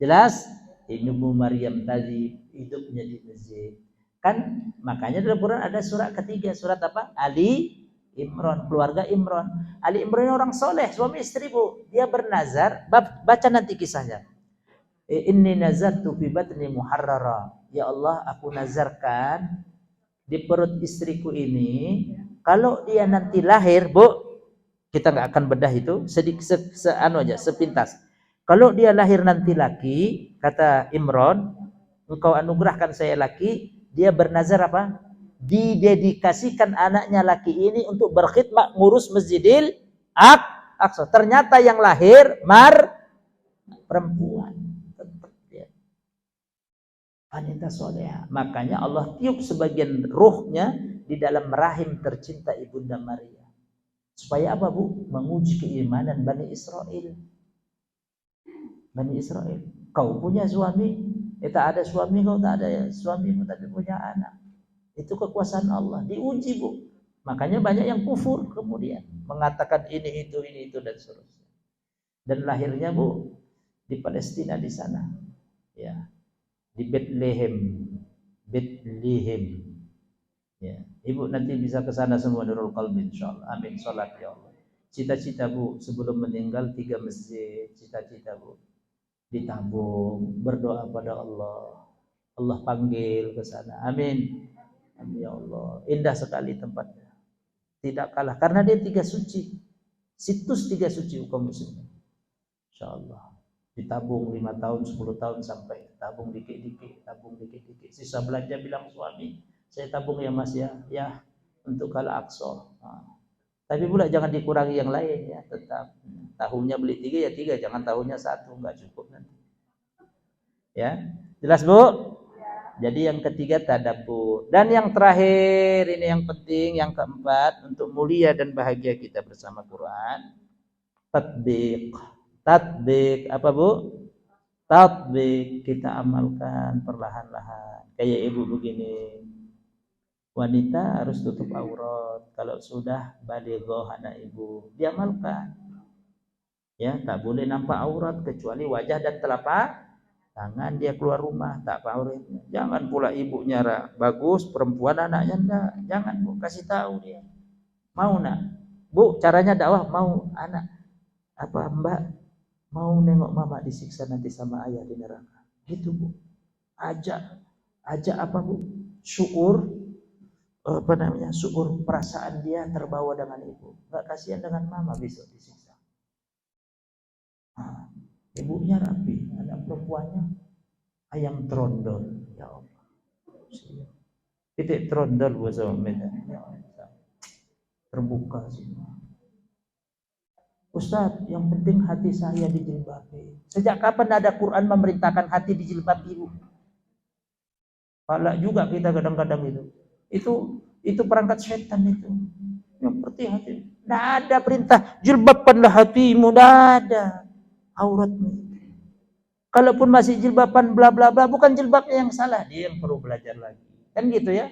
Jelas? Ibu Maryam tadi hidupnya di masjid. Kan makanya dalam Quran ada surat ketiga, surat apa? Ali Imran, keluarga Imran. Ali Imran orang soleh, suami istri, Bu. Dia bernazar, baca nanti kisahnya. Inni nazartu fi batni muharrara. Ya Allah, aku nazarkan di perut istriku ini, kalau dia nanti lahir, Bu, kita nggak akan bedah itu, sepintas. Kalau dia lahir nanti laki, kata Imran, engkau anugerahkan saya laki, dia bernazar apa? Didedikasikan anaknya laki ini untuk berkhidmat ngurus Masjidil Aqsa. Ternyata yang lahir perempuan. Wanita soleha. Makanya Allah tiup sebagian ruhnya di dalam rahim tercinta Ibunda Maria. Supaya apa, Bu? Menguji keimanan Bani Israel. Bani Israel. Kau punya suami, tak ada suami, kau tak ada suamimu tapi punya anak. Itu kekuasaan Allah. Diuji, Bu. Makanya banyak yang kufur kemudian. Mengatakan ini, itu, dan seterusnya. Dan lahirnya, Bu, di Palestina di sana. Ya. Di Bethlehem. Ya. Ibu nanti bisa ke sana semua Nurul Qalbi insyaallah. Amin. Salat ya Allah. Cita-cita, Bu, sebelum meninggal 3 masjid. Cita-cita, Bu. Ditabung, berdoa pada Allah. Allah panggil ke sana. Amin. Amin ya Allah. Indah sekali tempatnya. Tidak kalah karena dia 3 suci. Situs 3 suci hukum muslim. Insyaallah. Ditabung 5 tahun, 10 tahun sampai tabung dikit-dikit. Sisa belanja bilang suami, saya tabung ya Mas ya, untuk Al-Aqsa. Tapi pula jangan dikurangi yang lain ya, tetap tahunnya beli 3 ya 3, jangan tahunnya 1, enggak cukup nanti. Ya, jelas Bu? Jadi yang ketiga tadabbur. Dan yang terakhir ini yang penting, yang keempat untuk mulia dan bahagia kita bersama Quran, tatbiq. Tatbiq apa, Bu? Tatbiq, kita amalkan perlahan-lahan. Kayak ibu begini. Wanita harus tutup aurat kalau sudah balighah anak ibu. Diamalkan. Ya, tak boleh nampak aurat kecuali wajah dan telapak tangan. Dia keluar rumah tak auratnya. Jangan pula ibunya bagus, perempuan anaknya enggak. Jangan, Bu, kasih tahu dia. Mau nak? Bu, caranya dakwah, mau anak apa Mbak mau nengok mama disiksa nanti sama ayah di neraka. Gitu, Bu. Ajak apa, Bu? Syukur syukur perasaan dia terbawa dengan ibu. Enggak kasihan dengan mama besok disiksa. Ibunya rapi, anak perempuannya ayam trondol. Ya Allah. Titik trondol bahasa Medan. Ya Allah. Terbuka semua. Ustaz, yang penting hati saya dijilbabi. Sejak kapan ada Quran memerintahkan hati dijilbabi, Bu? Palak juga kita kadang-kadang itu. Itu perangkat setan itu. Yang hati. Tidak ada perintah jilbabkanlah hatimu, tidak ada. Auratmu. Kalaupun masih jilbaban bla bla bla, bukan jilbabnya yang salah, dia yang perlu belajar lagi. Kan gitu ya?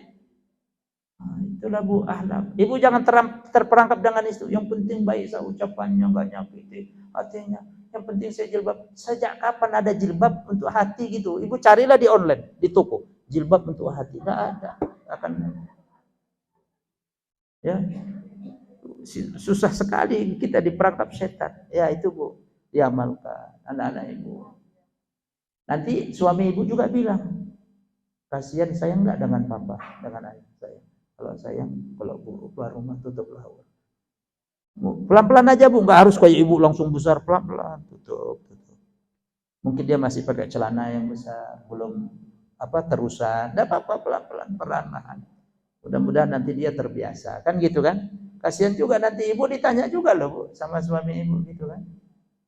Nah, itulah Bu ahlak. Ibu jangan terperangkap dengan itu. Yang penting baik saya ucapannya, enggak nyakiti hatinya. Yang penting saya jilbab. Sejak kapan ada jilbab untuk hati gitu? Ibu carilah di online, di toko. Jilbab untuk hati. Enggak ada. Akan ya. Susah sekali kita diperangkap setan. Ya itu Bu, diamalkan anak-anak Ibu. Nanti suami Ibu juga bilang, kasihan saya enggak dengan papa, dengan ayah saya. Kalau sayang, kalau buruk keluar rumah tutuplah. Pelan-pelan aja Bu, enggak harus kayak Ibu langsung besar, pelan-pelan tutup. Mungkin dia masih pakai celana yang besar, belum terusan. Enggak apa-apa, pelan-pelan, perlahan-lahan. Mudah-mudahan nanti dia terbiasa. Kan gitu kan? Kasihan juga nanti Ibu ditanya juga loh Bu sama suami Ibu gitu kan.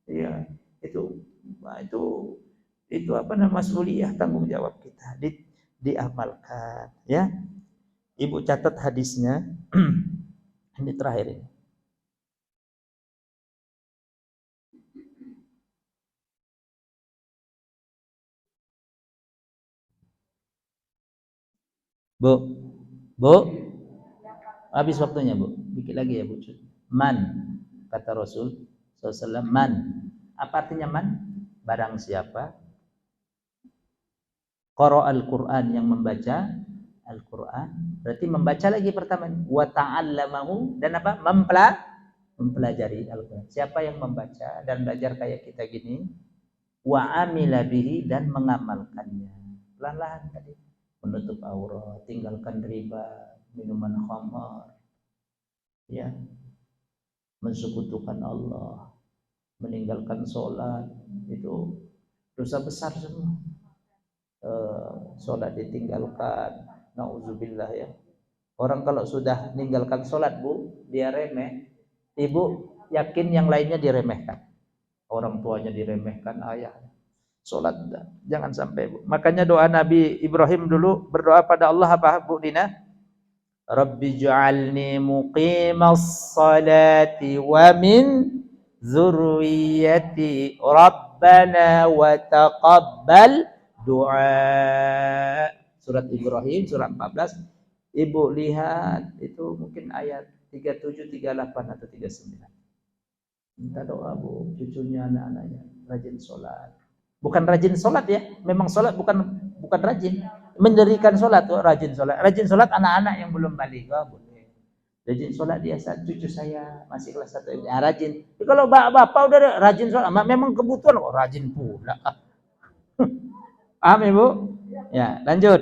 Iya, itu mas'uliyah, tanggung jawab kita diamalkan ya. Ibu catat hadisnya. Ini terakhir ini. Bu, habis waktunya Bu. Dikit lagi ya Bu. Man, kata Rasul SAW, man. Apa artinya man? Barang siapa qara al-Quran, yang membaca Al-Quran, berarti membaca lagi pertama, wa ta'allamahu, dan apa? Mempelajari Al-Quran. Siapa yang membaca dan belajar kayak kita gini, wa amila bihi, dan mengamalkannya. Pelan-pelan tadi, menutup aurat, tinggalkan riba, minuman khamar, ya, mensekutukan Allah, meninggalkan sholat, itu dosa besar semua. Sholat ditinggalkan, nauzubillah ya. Orang kalau sudah meninggalkan sholat Bu, dia remeh, Ibu yakin yang lainnya diremehkan. Orang tuanya diremehkan, ayahnya. Sholat jangan sampai Bu. Makanya doa Nabi Ibrahim dulu berdoa pada Allah apa Bu Dina? Rabbi ja'alni muqimas salati wa min zurriyati Rabbana wa taqabbal doa. Surat Ibrahim surat 14. Ibu lihat itu mungkin ayat 37, 38 atau 39. Minta doa Bu, cucunya, anak-anaknya rajin sholat. Bukan rajin sholat ya, memang sholat bukan rajin. Mendirikan sholat tuh rajin sholat. Rajin sholat anak-anak yang belum balik, boleh. Rajin sholat dia saat cucu saya masih kelas 1 SD. Rajin. Tapi kalau bapak udah rajin sholat, memang kebutuhan kok rajin pula. Paham Ibu? Ya, lanjut.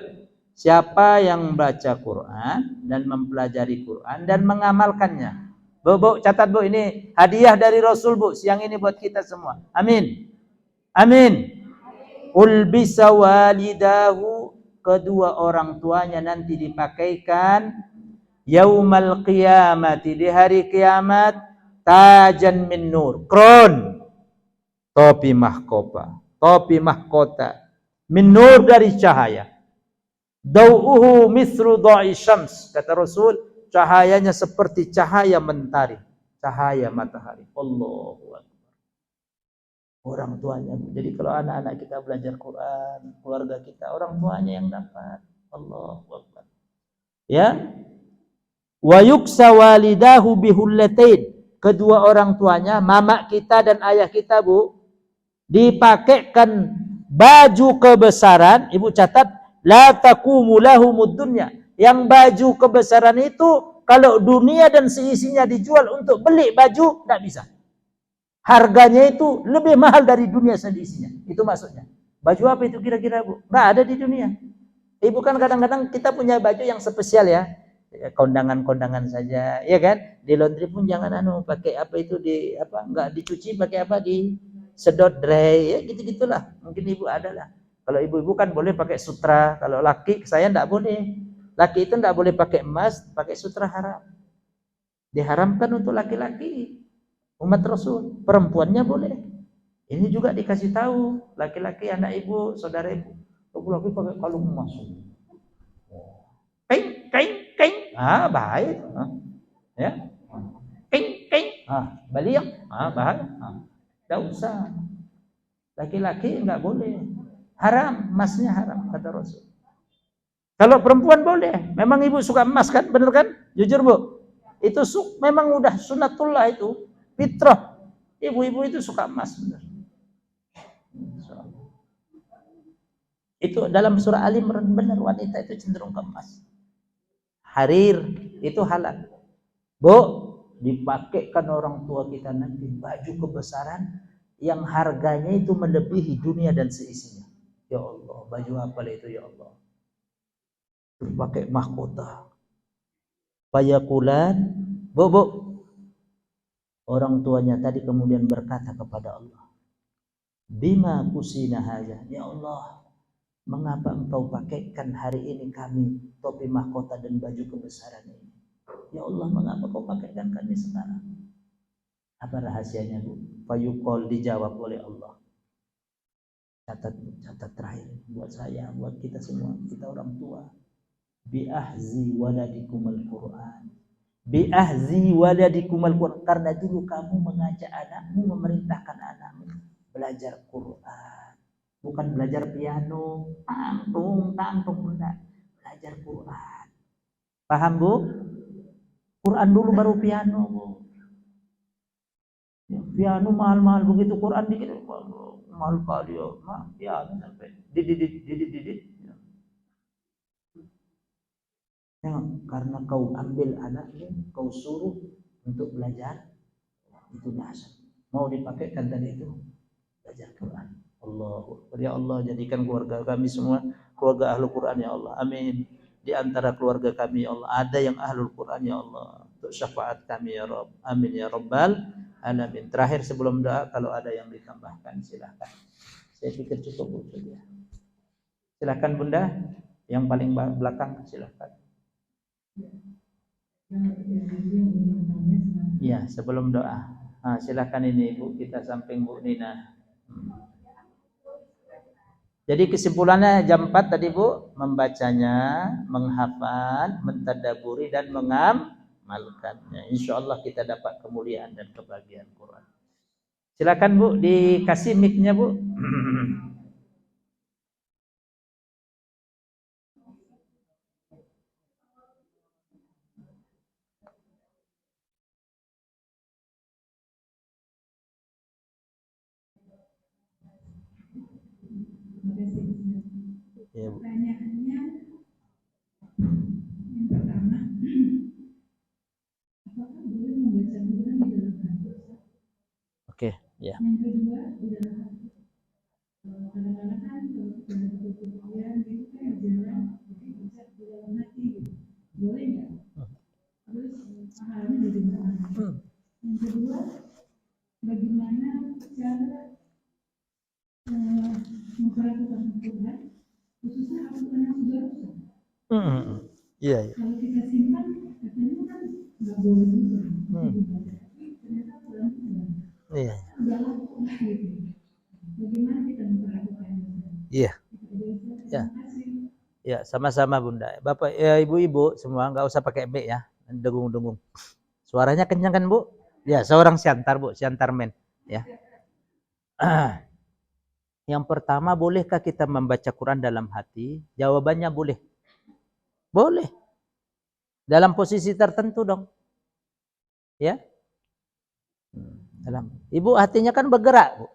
Siapa yang baca Quran dan mempelajari Quran dan mengamalkannya. Bu, catat Bu, ini hadiah dari Rasul Bu, siang ini buat kita semua. Amin. Amin. Ulbisa walidahu, kedua orang tuanya nanti dipakaikan yaumal qiyamati, di hari kiamat, tajan min nur, kron, topi mahkota, min nur, dari cahaya. Dau'uhu misru da'i syams, kata Rasul, cahayanya seperti cahaya mentari, cahaya matahari. Allahu Akbar. Orang tuanya. Jadi kalau anak-anak kita belajar Quran, keluarga kita, orang tuanya yang dapat. Allahu Akbar. Ya. Wa yuksa walidahu bihullatain, kedua orang tuanya, mama kita dan ayah kita Bu, dipakaikan baju kebesaran. Ibu catat, la taqumu lahumud dunya, yang baju kebesaran itu kalau dunia dan seisinya dijual untuk beli baju, tidak bisa. Harganya itu lebih mahal dari dunia seisinya. Itu maksudnya. Baju apa itu kira-kira Bu? Nggak ada di dunia. Ibu kan kadang-kadang kita punya baju yang spesial ya. Kondangan-kondangan saja, ya kan? Di laundry pun jangan pakai nggak dicuci, pakai di sedot dry, ya gitu-gitulah. Mungkin Ibu ada lah. Kalau ibu-ibu kan boleh pakai sutra. Kalau laki, saya enggak boleh. Laki itu enggak boleh pakai emas, pakai sutra, haram. Diharamkan untuk laki-laki. Umat Rasul. Perempuannya boleh. Ini juga dikasih tahu. Laki-laki, anak ibu, saudara ibu. Laki-laki pakai kalung emas. Kain. Bahaya. Ya. Ping. Baliak. Bahaya. Tidak usah. Laki-laki enggak boleh. Haram, emasnya haram kata Rasul. Kalau perempuan boleh. Memang ibu suka emas kan? Bener kan? Jujur Bu. Itu memang udah sunatullah itu. Fitrah. Ibu-ibu itu suka emas bener. Itu dalam surah Ali Imran benar, wanita itu cenderung ke emas. Harir itu halal. Bu, dipakaikan orang tua kita nanti baju kebesaran yang harganya itu melebihi dunia dan seisinya. Ya Allah, baju apa itu ya Allah? Pakai mahkota. Fayakulan, bu, orang tuanya tadi kemudian berkata kepada Allah, bima kusina haja, ya Allah, mengapa engkau pakaikan hari ini kami topi mahkota dan baju kebesaran ini? Ya Allah, mengapa kau pakaikan kami sekarang? Apa rahasianya Bu? Fayuqal, dijawab oleh Allah. Catat terakhir buat saya, buat kita semua, kita orang tua. Bi'ahzi waladikumul Qur'an. Bi'ahzi waladikumul Qur'an. Karena dulu kamu mengajak anakmu, memerintahkan anakmu belajar Qur'an. Bukan belajar piano, tangtung bunda. Belajar Quran. Paham Bu? Quran dulu baru piano Bu. Ya, piano mahal-mahal begitu, Quran dikit mahal kali ya. Piano sampai didit. Ya, karena kau ambil anakmu, kau suruh untuk belajar, itu dasar. Mau dipakaikan tadi itu belajar Quran. Ya Allah, jadikan keluarga kami semua keluarga ahlul Quran ya Allah. Amin. Di antara keluarga kami ya Allah ada yang ahlul Quran ya Allah. Untuk syafaat kami ya Rabb. Amin ya Rabbal alamin. Terakhir sebelum doa, kalau ada yang ditambahkan silakan. Saya pikir cukup Bu. Silakan Bunda, yang paling belakang silakan. Ya, sebelum doa. Silakan ini Ibu, kita samping Bu Nina. Jadi kesimpulannya jam 4 tadi Bu, membacanya, menghafal, mentadaburi dan mengamalkannya. Insyaallah kita dapat kemuliaan dan kebahagiaan Quran. Silakan Bu, dikasih mic-nya Bu. Ya, Bu. Pertanyaannya yang pertama, apakah boleh membaca Quran di dalam hati? Oke, ya. Yang kedua, di dalam hati. Kadang-kadang kan kalau kita ada kepikiran itu kan jalan, jadi bisa di dalam hati gitu. Boleh nggak? Terus pahalanya bagaimana? Yang kedua, bagaimana cara memperlakukan Quran, khususnya Al-Quran yang sudah rusak. Iya. Kalau kita simpan, katanya kan nggak boleh juga. Ternyata Quran itu Iya. udah laku gitu. Bagaimana kita memperlakukannya? Iya. Ya. Ya, sama-sama Bunda. Bapak ya, ibu-ibu semua nggak usah pakai mic ya. Dengung-dengung. Suaranya kencang kan Bu? Ya, seorang siantar Bu, siantar men ya. Yang pertama, bolehkah kita membaca Quran dalam hati? Jawabannya boleh. Boleh. Dalam posisi tertentu dong. Ya. Ibu hatinya kan bergerak, Bu.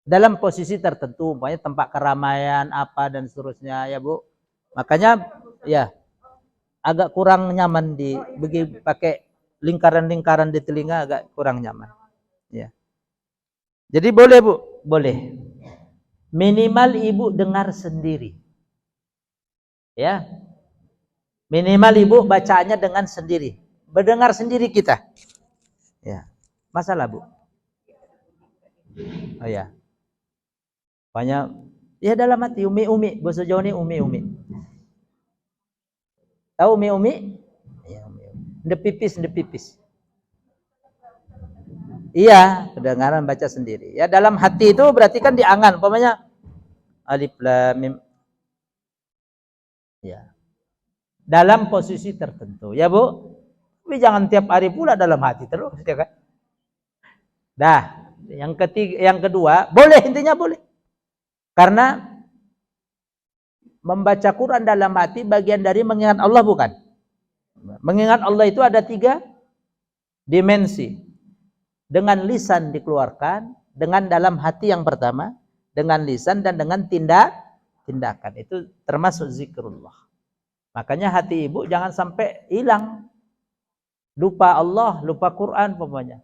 Dalam posisi tertentu, umpamanya tempat keramaian apa dan seterusnya ya Bu. Makanya ya agak kurang nyaman pakai lingkaran-lingkaran di telinga, agak kurang nyaman. Ya. Jadi boleh Bu, boleh. Minimal ibu dengar sendiri. Ya. Minimal ibu bacaannya dengan sendiri. Berdengar sendiri kita. Ya. Masalah Bu? Oh ya. Banyak ya dalam hati umi-umi, bahasa Jawa ini umi-umi. Tahu umi-umi? Ya, umi-umi. Ndepipis. Iya, kedengaran baca sendiri. Ya dalam hati itu berarti kan diangan, umpamanya alif lam mim. Ya. dalam posisi tertentu, ya Bu. Tapi jangan tiap hari pula dalam hati terus, ya kan? Dah, yang kedua, boleh, intinya boleh. Karena membaca Quran dalam hati bagian dari mengingat Allah, bukan? Mengingat Allah itu ada 3 dimensi. Dengan lisan dikeluarkan, dengan dalam hati yang pertama, dengan lisan dan dengan tindakan. Itu termasuk zikrullah. Makanya hati ibu jangan sampai hilang. Lupa Allah, lupa Quran pokoknya.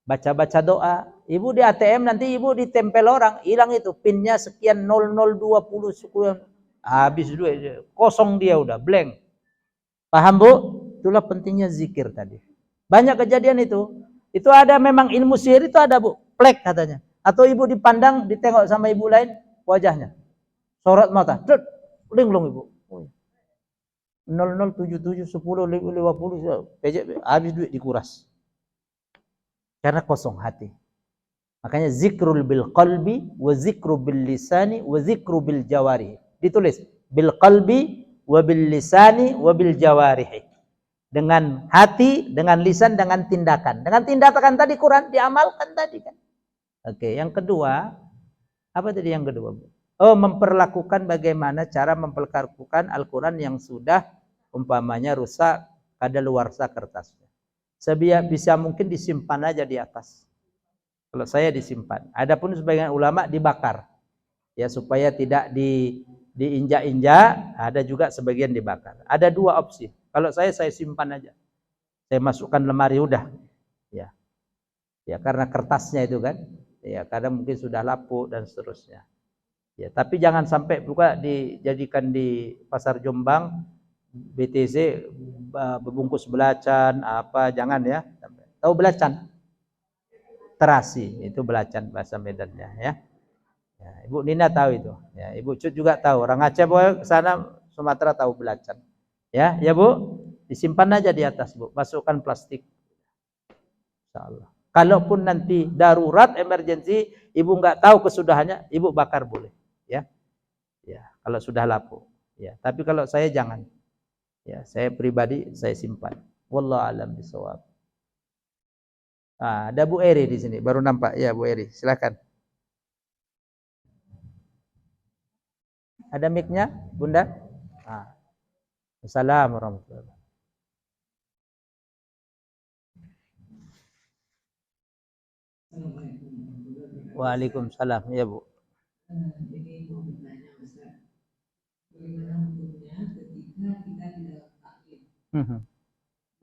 Baca-baca doa. Ibu di ATM nanti ibu ditempel orang, hilang itu pinnya sekian 0020 sekian. Habis duit, kosong dia udah, blank. Paham Bu? Itulah pentingnya zikir tadi. Banyak kejadian itu. Itu ada memang ilmu sihir itu ada Bu, plek katanya. Atau ibu dipandang, ditengok sama ibu lain wajahnya. Sorot mata, linglung ibu. 0077 10 50 habis duit dikuras. Karena kosong hati. Makanya zikrul bil qalbi wa zikru bil lisani wa zikru bil jawari. Ditulis bil qalbi wa bil lisani wa bil jawarihi. Dengan hati, dengan lisan, dengan tindakan. Dengan tindakan tadi Quran diamalkan tadi kan. Oke, yang kedua, apa tadi yang kedua, Bu? Oh, memperlakukan bagaimana cara memperlakukan Al-Quran yang sudah umpamanya rusak, kadaluarsa kertasnya. Bisa mungkin disimpan aja di atas. Kalau saya disimpan. Adapun sebagian ulama dibakar. Ya, supaya tidak diinjak-injak, ada juga sebagian dibakar. Ada 2 opsi. Kalau saya simpan aja. Saya masukkan lemari udah. Ya. Ya, karena kertasnya itu kan. Ya, kadang mungkin sudah lapuk dan seterusnya. Ya, tapi jangan sampai juga dijadikan di pasar Jombang BTC bebungkus belacan apa, jangan ya. Tahu belacan? Terasi, itu belacan bahasa Medannya ya. Ya, Ibu Nina tahu itu. Ya, Ibu Cut juga tahu. Orang Aceh boleh ke sana, Sumatera tahu belacan. Ya, ya Bu, disimpan aja di atas Bu, masukkan plastik. Insyaallah. Kalaupun nanti darurat emergensi, Ibu nggak tahu kesudahannya, Ibu bakar boleh. Ya, ya. Kalau sudah lapuk. Ya, tapi kalau saya jangan. Ya, saya pribadi saya simpan. Wallahu a'lam bishawab. Ada Bu Eri di sini, baru nampak. Ya, Bu Eri, silakan. Ada mic-nya, Bunda? Assalamualaikum warahmatullahi wabarakatuh. Waalaikumsalam, ya Bu. Jadi mau bertanya Ustaz, bagaimana hukumnya ketika kita di dalam taklim,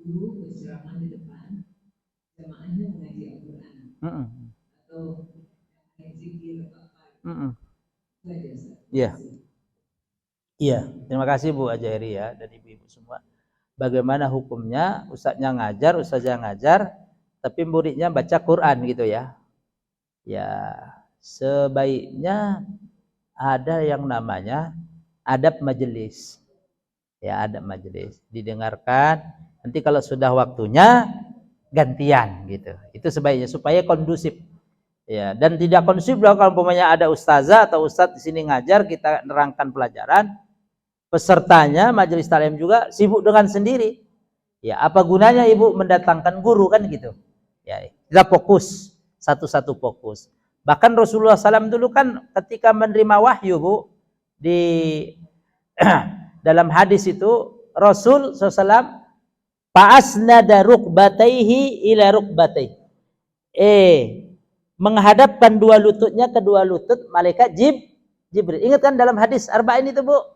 guru berceramah di depan, jamaahnya mengaji Al-Quran, atau zikir apa? Itu aja Ustaz. Iya. Iya, terima kasih Bu Ajairi ya dan ibu-ibu semua. Bagaimana hukumnya ustaznya ngajar, tapi muridnya baca Quran gitu ya. Ya, sebaiknya ada yang namanya adab majelis. Ya, adab majelis. Didengarkan, nanti kalau sudah waktunya gantian gitu. Itu sebaiknya supaya kondusif. Ya, dan tidak kondusif kalau umpamanya ada ustazah atau ustadz di sini ngajar, kita nerangkan pelajaran, pesertanya majelis taklim juga sibuk dengan sendiri. Ya, apa gunanya ibu mendatangkan guru kan gitu. Ya, kita fokus, satu-satu fokus. Bahkan Rasulullah SAW dulu kan ketika menerima wahyu Bu, di dalam hadis itu Rasul SAW fa'asnada rukbataihi ila rukbataihi. Menghadapkan dua lututnya ke dua lutut malaikat Jibril. Ingat kan dalam hadis Arba'in itu Bu?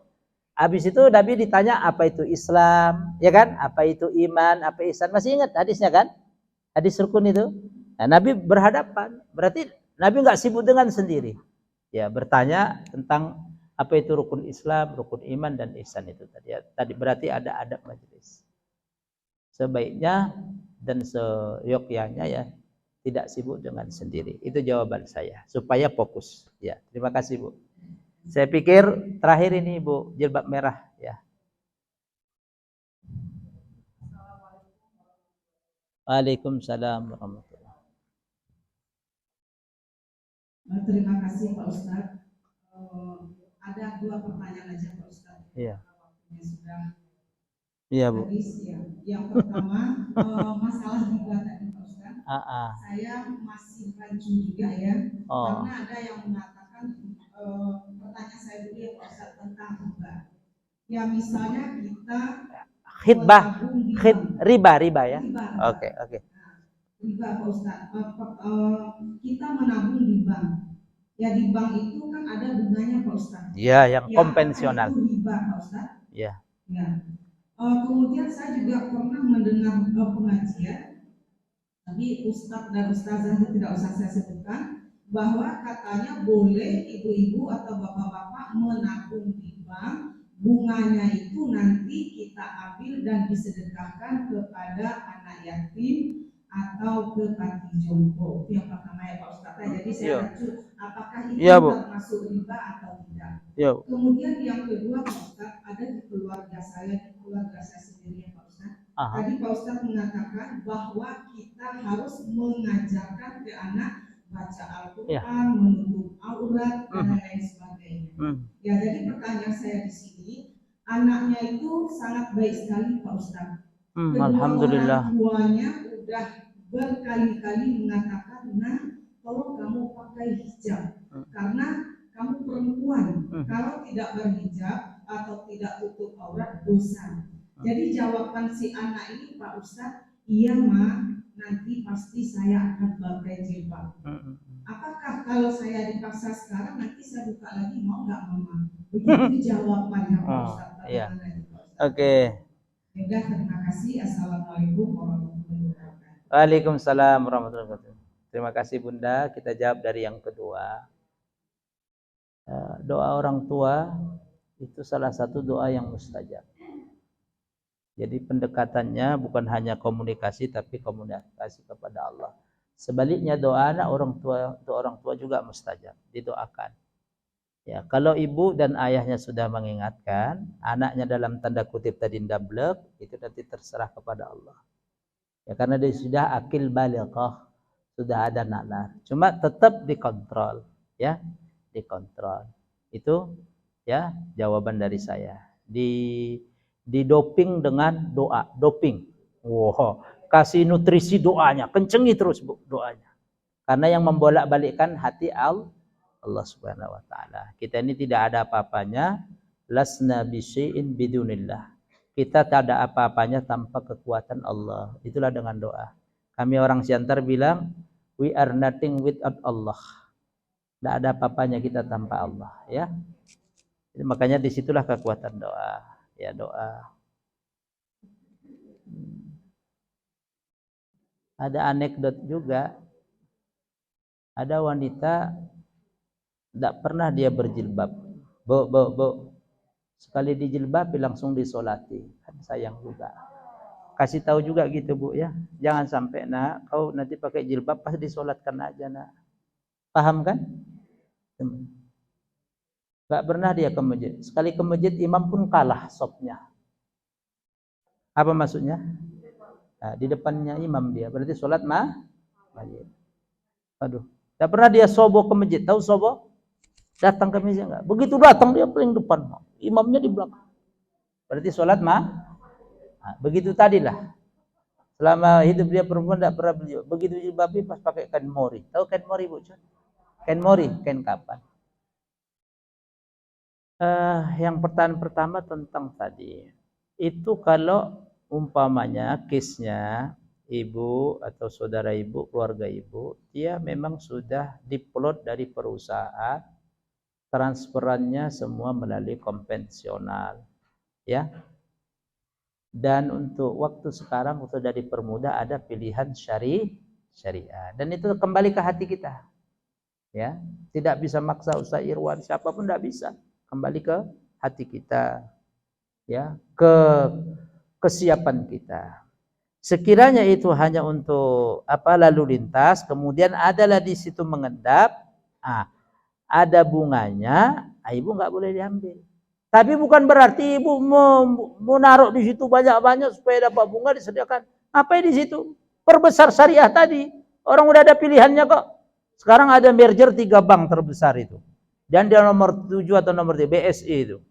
Habis itu Nabi ditanya apa itu Islam, ya kan? Apa itu iman, apa ihsan? Masih ingat hadisnya kan? Hadis rukun itu. Nah, Nabi berhadapan. Berarti Nabi nggak sibuk dengan sendiri. Ya, bertanya tentang apa itu rukun Islam, rukun iman dan ihsan itu tadi. Ya, tadi berarti ada adab majelis. Sebaiknya dan seyogyanya ya tidak sibuk dengan sendiri. Itu jawaban saya supaya fokus. Ya, terima kasih Bu. Saya pikir terakhir ini Bu, jilbab merah ya. Waalaikumsalam warahmatullahi wabarakatuh. Terima kasih Pak Ustadz. Ada 2 pertanyaan aja Pak Ustadz. Iya. sudah Iya, Bu. habis ya. Yang pertama masalah riba tadi Pak Ustaz. Saya masih rancu juga ya. Karena ada yang mengatakan pertanyaan saya dulu ya Pak Ustaz tentang riba. Ya misalnya kita riba ya. Oke. Riba Pak Ustaz. Kita menabung di bank. Ya di bank itu kan ada bunganya Pak Ustaz. Iya, yang konvensional. Itu riba Pak Ustaz. Iya. Ya. Kemudian saya juga pernah mendengar pengajian, tapi Ustaz dan Ustazah tidak usah saya sebutkan, bahwa katanya boleh ibu-ibu atau bapak-bapak menabung di bank, bunganya itu nanti kita ambil dan disedekahkan kepada anak yatim atau ke panti jompo. Itu yang pertama ya Pak Ustaz. Jadi saya rancu apakah itu termasuk riba atau tidak. Kemudian yang kedua Pak Ustaz, ada di keluarga saya sendiri ya Pak Ustaz. Tadi Pak Ustaz mengatakan bahwa kita harus mengajarkan ke anak baca Al-Quran, menutup aurat dan lain sebagainya. Ya, jadi pertanyaan saya di sini, anaknya itu sangat baik sekali Pak Ustaz. Alhamdulillah. Orang tuanya udah berkali-kali mengatakan, nah, tolong kamu pakai hijab karena kamu perempuan. Kalau tidak berhijab atau tidak tutup aurat dosa. Jadi jawaban si anak ini Pak Ustaz, iya Ma, nanti pasti saya akan pakai jilbab. Apakah kalau saya dipaksa sekarang nanti saya buka lagi, mau nggak Mama? Begitu jawabannya Pak Ustaz. Oke. Sudah, terima kasih. Assalamualaikum warahmatullahi wabarakatuh. Waalaikumsalam warahmatullahi wabarakatuh. Terima kasih Bunda. Kita jawab dari yang kedua. Doa orang tua itu salah satu doa yang mustajab. Jadi pendekatannya bukan hanya komunikasi tapi komunikasi kepada Allah. Sebaliknya doa anak orang tua juga mustajab, didoakan. Ya, kalau ibu dan ayahnya sudah mengingatkan, anaknya dalam tanda kutip tadi ndablek, itu nanti terserah kepada Allah. Ya, karena dia sudah akil balighah, sudah ada nalar. Cuma tetap dikontrol, ya, dikontrol. Itu ya jawaban dari saya. Didoping dengan doa, doping. Wow, kasih nutrisi doanya, kencengi terus Bu doanya. Karena yang membolak-balikkan hati Allah Subhanahu wa taala. Kita ini tidak ada apa-apanya, lasna bisyai'in bidunillah. Kita tak ada apa-apanya tanpa kekuatan Allah. Itulah dengan doa. Kami orang Siantar bilang, we are nothing without Allah. Tidak ada apa-apanya kita tanpa Allah, ya. Jadi, makanya disitulah kekuatan doa, ya doa. Ada anekdot juga. Ada wanita tidak pernah dia berjilbab. Sekali dijilbabi langsung disolati. Kan sayang juga. Kasih tahu juga gitu Bu ya. Jangan sampai nak, kau nanti pakai jilbab pas disolatkan aja nak. Paham kan? Gak pernah dia ke masjid. Sekali ke masjid imam pun kalah sopnya. Apa maksudnya? Nah, di depannya imam dia. Berarti solat masjid. Aduh. Gak pernah dia sobo ke masjid. Tahu sobo? Datang ke masjid enggak? Begitu datang dia paling depan, imamnya di belakang. Berarti sholat nah, begitu tadilah. Selama hidup dia perempuan tidak pernah beliau. Begitu jilbabi pas pakai kain mori. Tahu kain mori Bu? Kain mori, kain kapan? Yang pertanyaan pertama tentang tadi. Itu kalau umpamanya case-nya ibu atau saudara ibu, keluarga ibu, dia memang sudah diplot dari perusahaan, transferannya semua melalui konvensional, ya. Dan untuk waktu sekarang sudah dipermudah, ada pilihan syariah. Dan itu kembali ke hati kita, ya. Tidak bisa maksa Ustaz Irwan, siapapun tidak bisa. Kembali ke hati kita, ya, ke kesiapan kita. Sekiranya itu hanya untuk lalu lintas, kemudian adalah di situ mengendap, ada bunganya, ibu nggak boleh diambil. Tapi bukan berarti ibu mau naruh di situ banyak-banyak supaya dapat bunga disediakan. Apa di situ? Perbesar syariah tadi. Orang udah ada pilihannya kok. Sekarang ada merger 3 bank terbesar itu. Dan dia nomor 7 atau nomor 3 BSI itu.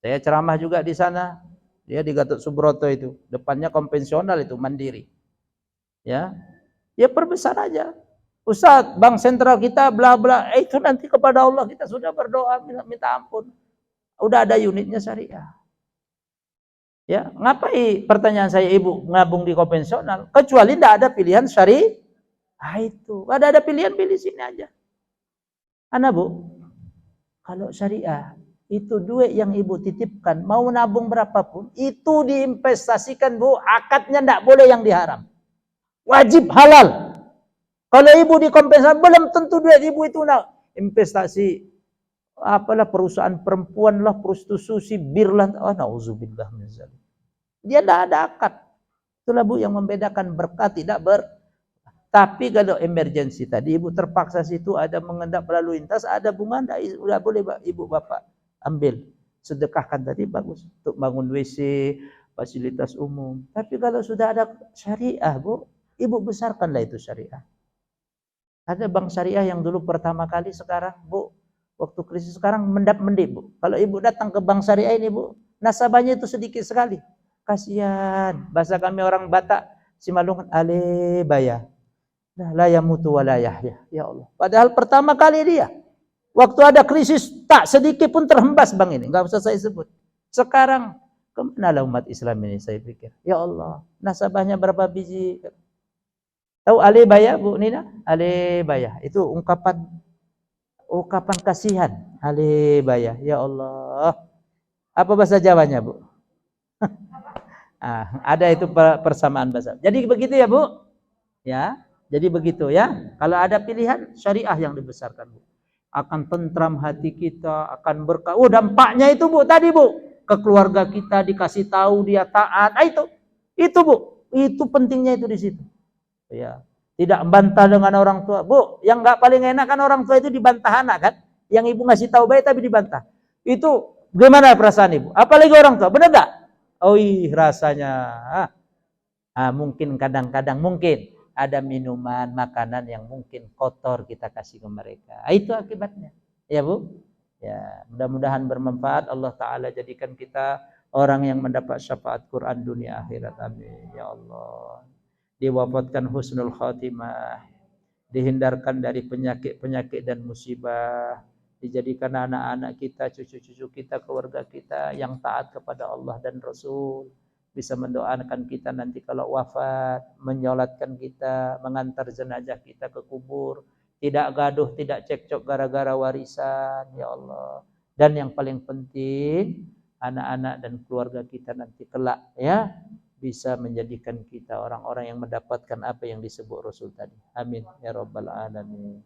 Saya ceramah juga di sana. Dia di Gatot Subroto itu, depannya konvensional itu Mandiri. Ya. Ya perbesar aja. Ustaz, bank sentral kita bla bla, itu nanti kepada Allah kita sudah berdoa minta ampun. Udah ada unitnya syariah. Ya, ngapain pertanyaan saya ibu ngabung di konvensional? Kecuali tidak ada pilihan syariah. Itu, ada pilihan pilih sini aja. Anak bu, kalau syariah itu duit yang ibu titipkan, mau nabung berapapun, itu diinvestasikan bu, akadnya tidak boleh yang diharam. Wajib halal. Kalau ibu dikompensasi, belum tentu duit ibu itu investasi apalah perusahaan perempuan lah, prostitusi, bir lah, nauzubillah min dzalik. Dia tidak ada akad. Itulah bu yang membedakan berkah tidak Tapi kalau emergensi tadi ibu terpaksa situ ada mengendap lalu lintas, ada bunga, udah boleh ibu bapak ambil, sedekahkan tadi bagus untuk bangun WC, fasilitas umum. Tapi kalau sudah ada syariah bu, ibu besarkanlah itu syariah. Ada bank syariah yang dulu pertama kali, sekarang bu, waktu krisis sekarang mendap-mendip bu. Kalau ibu datang ke bank syariah ini bu, nasabahnya itu sedikit sekali. Kasihan, bahasa kami orang Batak, Simalungun, ale baya. La yamutu wa la yahya. Ya Allah. Padahal pertama kali dia, waktu ada krisis, tak sedikit pun terhembas bank ini. Enggak usah saya sebut. Sekarang, kemana umat Islam ini saya pikir. Ya Allah, nasabahnya berapa biji? Tahu alebaya Bu Nina? Alebaya itu ungkapan kasihan. Alebaya, ya Allah. Apa bahasa Jawanya Bu? Ada itu persamaan bahasa. Jadi begitu ya Bu? Ya, jadi begitu ya. Kalau ada pilihan syariah yang dibesarkan Bu, akan tentram hati kita, akan berkah. Dampaknya itu Bu tadi Bu, ke keluarga kita dikasih tahu dia taat. Itu Bu, itu pentingnya itu di situ. Ya, tidak bantah dengan orang tua. Bu, yang enggak paling enak kan orang tua itu dibantah anak kan? Yang ibu ngasih tahu baik tapi dibantah. Itu gimana perasaan ibu? Apalagi orang tua, benar enggak? Rasanya. Mungkin kadang-kadang mungkin ada minuman, makanan yang mungkin kotor kita kasih ke mereka. Itu akibatnya. Ya Bu? Ya, mudah-mudahan bermanfaat. Allah Ta'ala jadikan kita orang yang mendapat syafaat Quran dunia akhirat. Amin. Ya Allah. Diwafatkan husnul khatimah, dihindarkan dari penyakit-penyakit dan musibah, dijadikan anak-anak kita, cucu-cucu kita, keluarga kita yang taat kepada Allah dan Rasul, bisa mendoakan kita nanti kalau wafat, menyolatkan kita, mengantar jenazah kita ke kubur, tidak gaduh, tidak cekcok gara-gara warisan, ya Allah. Dan yang paling penting, anak-anak dan keluarga kita nanti kelak ya bisa menjadikan kita orang-orang yang mendapatkan apa yang disebut Rasul tadi. Amin ya rabbal alamin.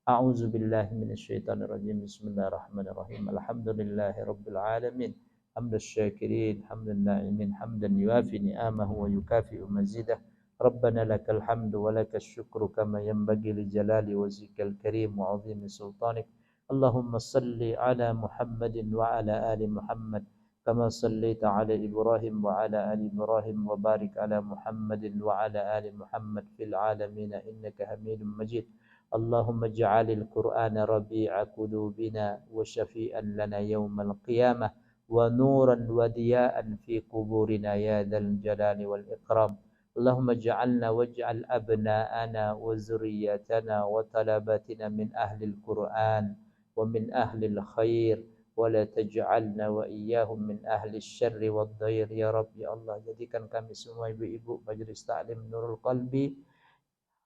A'udzu billahi minasyaitonir rajim. Bismillahirrahmanirrahim. Alhamdulillahirabbil alamin. Hamdasy syakirin, hamdan na'imin, hamdan yuafi ni'amahu wa yukafi'u mazidah. Rabbana lakal hamdu wa lakas syukru kama yanbaghi li jalali wajhikal karim wa 'azimi sultanik. Allahumma salli ala Muhammadin wa ala ali Muhammad كما صليت على إبراهيم وعلى آل إبراهيم وبارك على محمد وعلى آل محمد في العالمين إنك حميد مجيد اللهم اجعل القرآن ربيع قلوبنا وشفيئا لنا يوم القيامة ونورا وضياء في قبورنا يا ذا الجلال والإكرام اللهم اجعلنا واجعل أبناءنا وذرياتنا وطلباتنا من أهل القرآن ومن أهل الخير ولا تجعلنا وإياهم من أهل الشر والضير ya Rabb ya Allah. Jadikan kami semua ibu-ibu Majelis Ta'lim Nurul Qalbi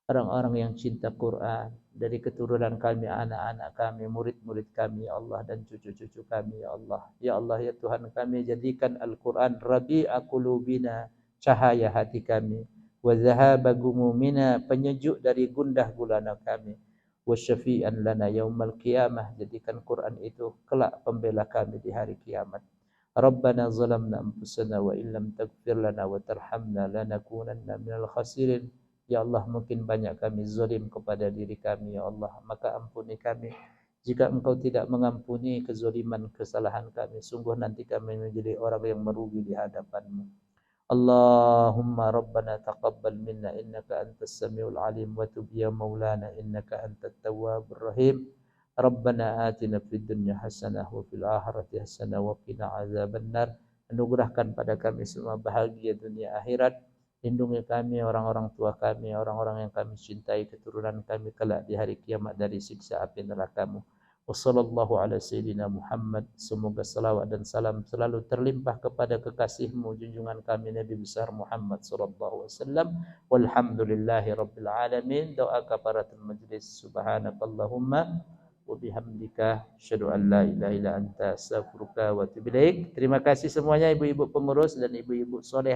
orang-orang yang cinta Quran, dari keturunan kami, anak-anak kami, murid-murid kami ya Allah, dan cucu-cucu kami ya Allah. Ya Allah ya Tuhan kami, jadikan Al-Quran rabi'a qulubina, cahaya hati kami, wa dhahaba gumumina, penyejuk dari gundah gulana kami, wa syafi'an lana yaumal qiyamah, jadikan Quran itu kelak pembela kami di hari kiamat. Rabbana zalamna anfusana wa illam taghfir lana wa tarhamna lanakunanna minal khasirin. Ya Allah, mungkin banyak kami zalim kepada diri kami ya Allah, maka ampuni kami. Jika Engkau tidak mengampuni kezaliman kesalahan kami, sungguh nanti kami menjadi orang yang merugi di hadapan-Mu. Allahumma rabbana taqabbal minna innaka antas samiul alim wa tub ya maulana innaka antat tawwabur rahim. Rabbana atina fid dunya hasanah wa fil akhirati hasanah wa qina azabannar. Anugerahkan pada kami semua bahagia dunia akhirat. Lindungi kami, orang-orang tua kami, orang-orang yang kami cintai, keturunan kami kelak di hari kiamat dari siksa api neraka-Mu. Wassallallahu ala sayyidina Muhammad. Semoga salawat dan salam selalu terlimpah kepada kekasih-Mu, junjungan kami Nabi besar Muhammad sallallahu alaihi wasallam. Walhamdulillahi rabbil alamin. Doa kafaratul majlis. Subhanakallahumma wa bihamdika asyhadu an la ilaha illa anta astaghfiruka wa atubu ilaik. Terima kasih semuanya ibu-ibu pengurus dan ibu-ibu solehah.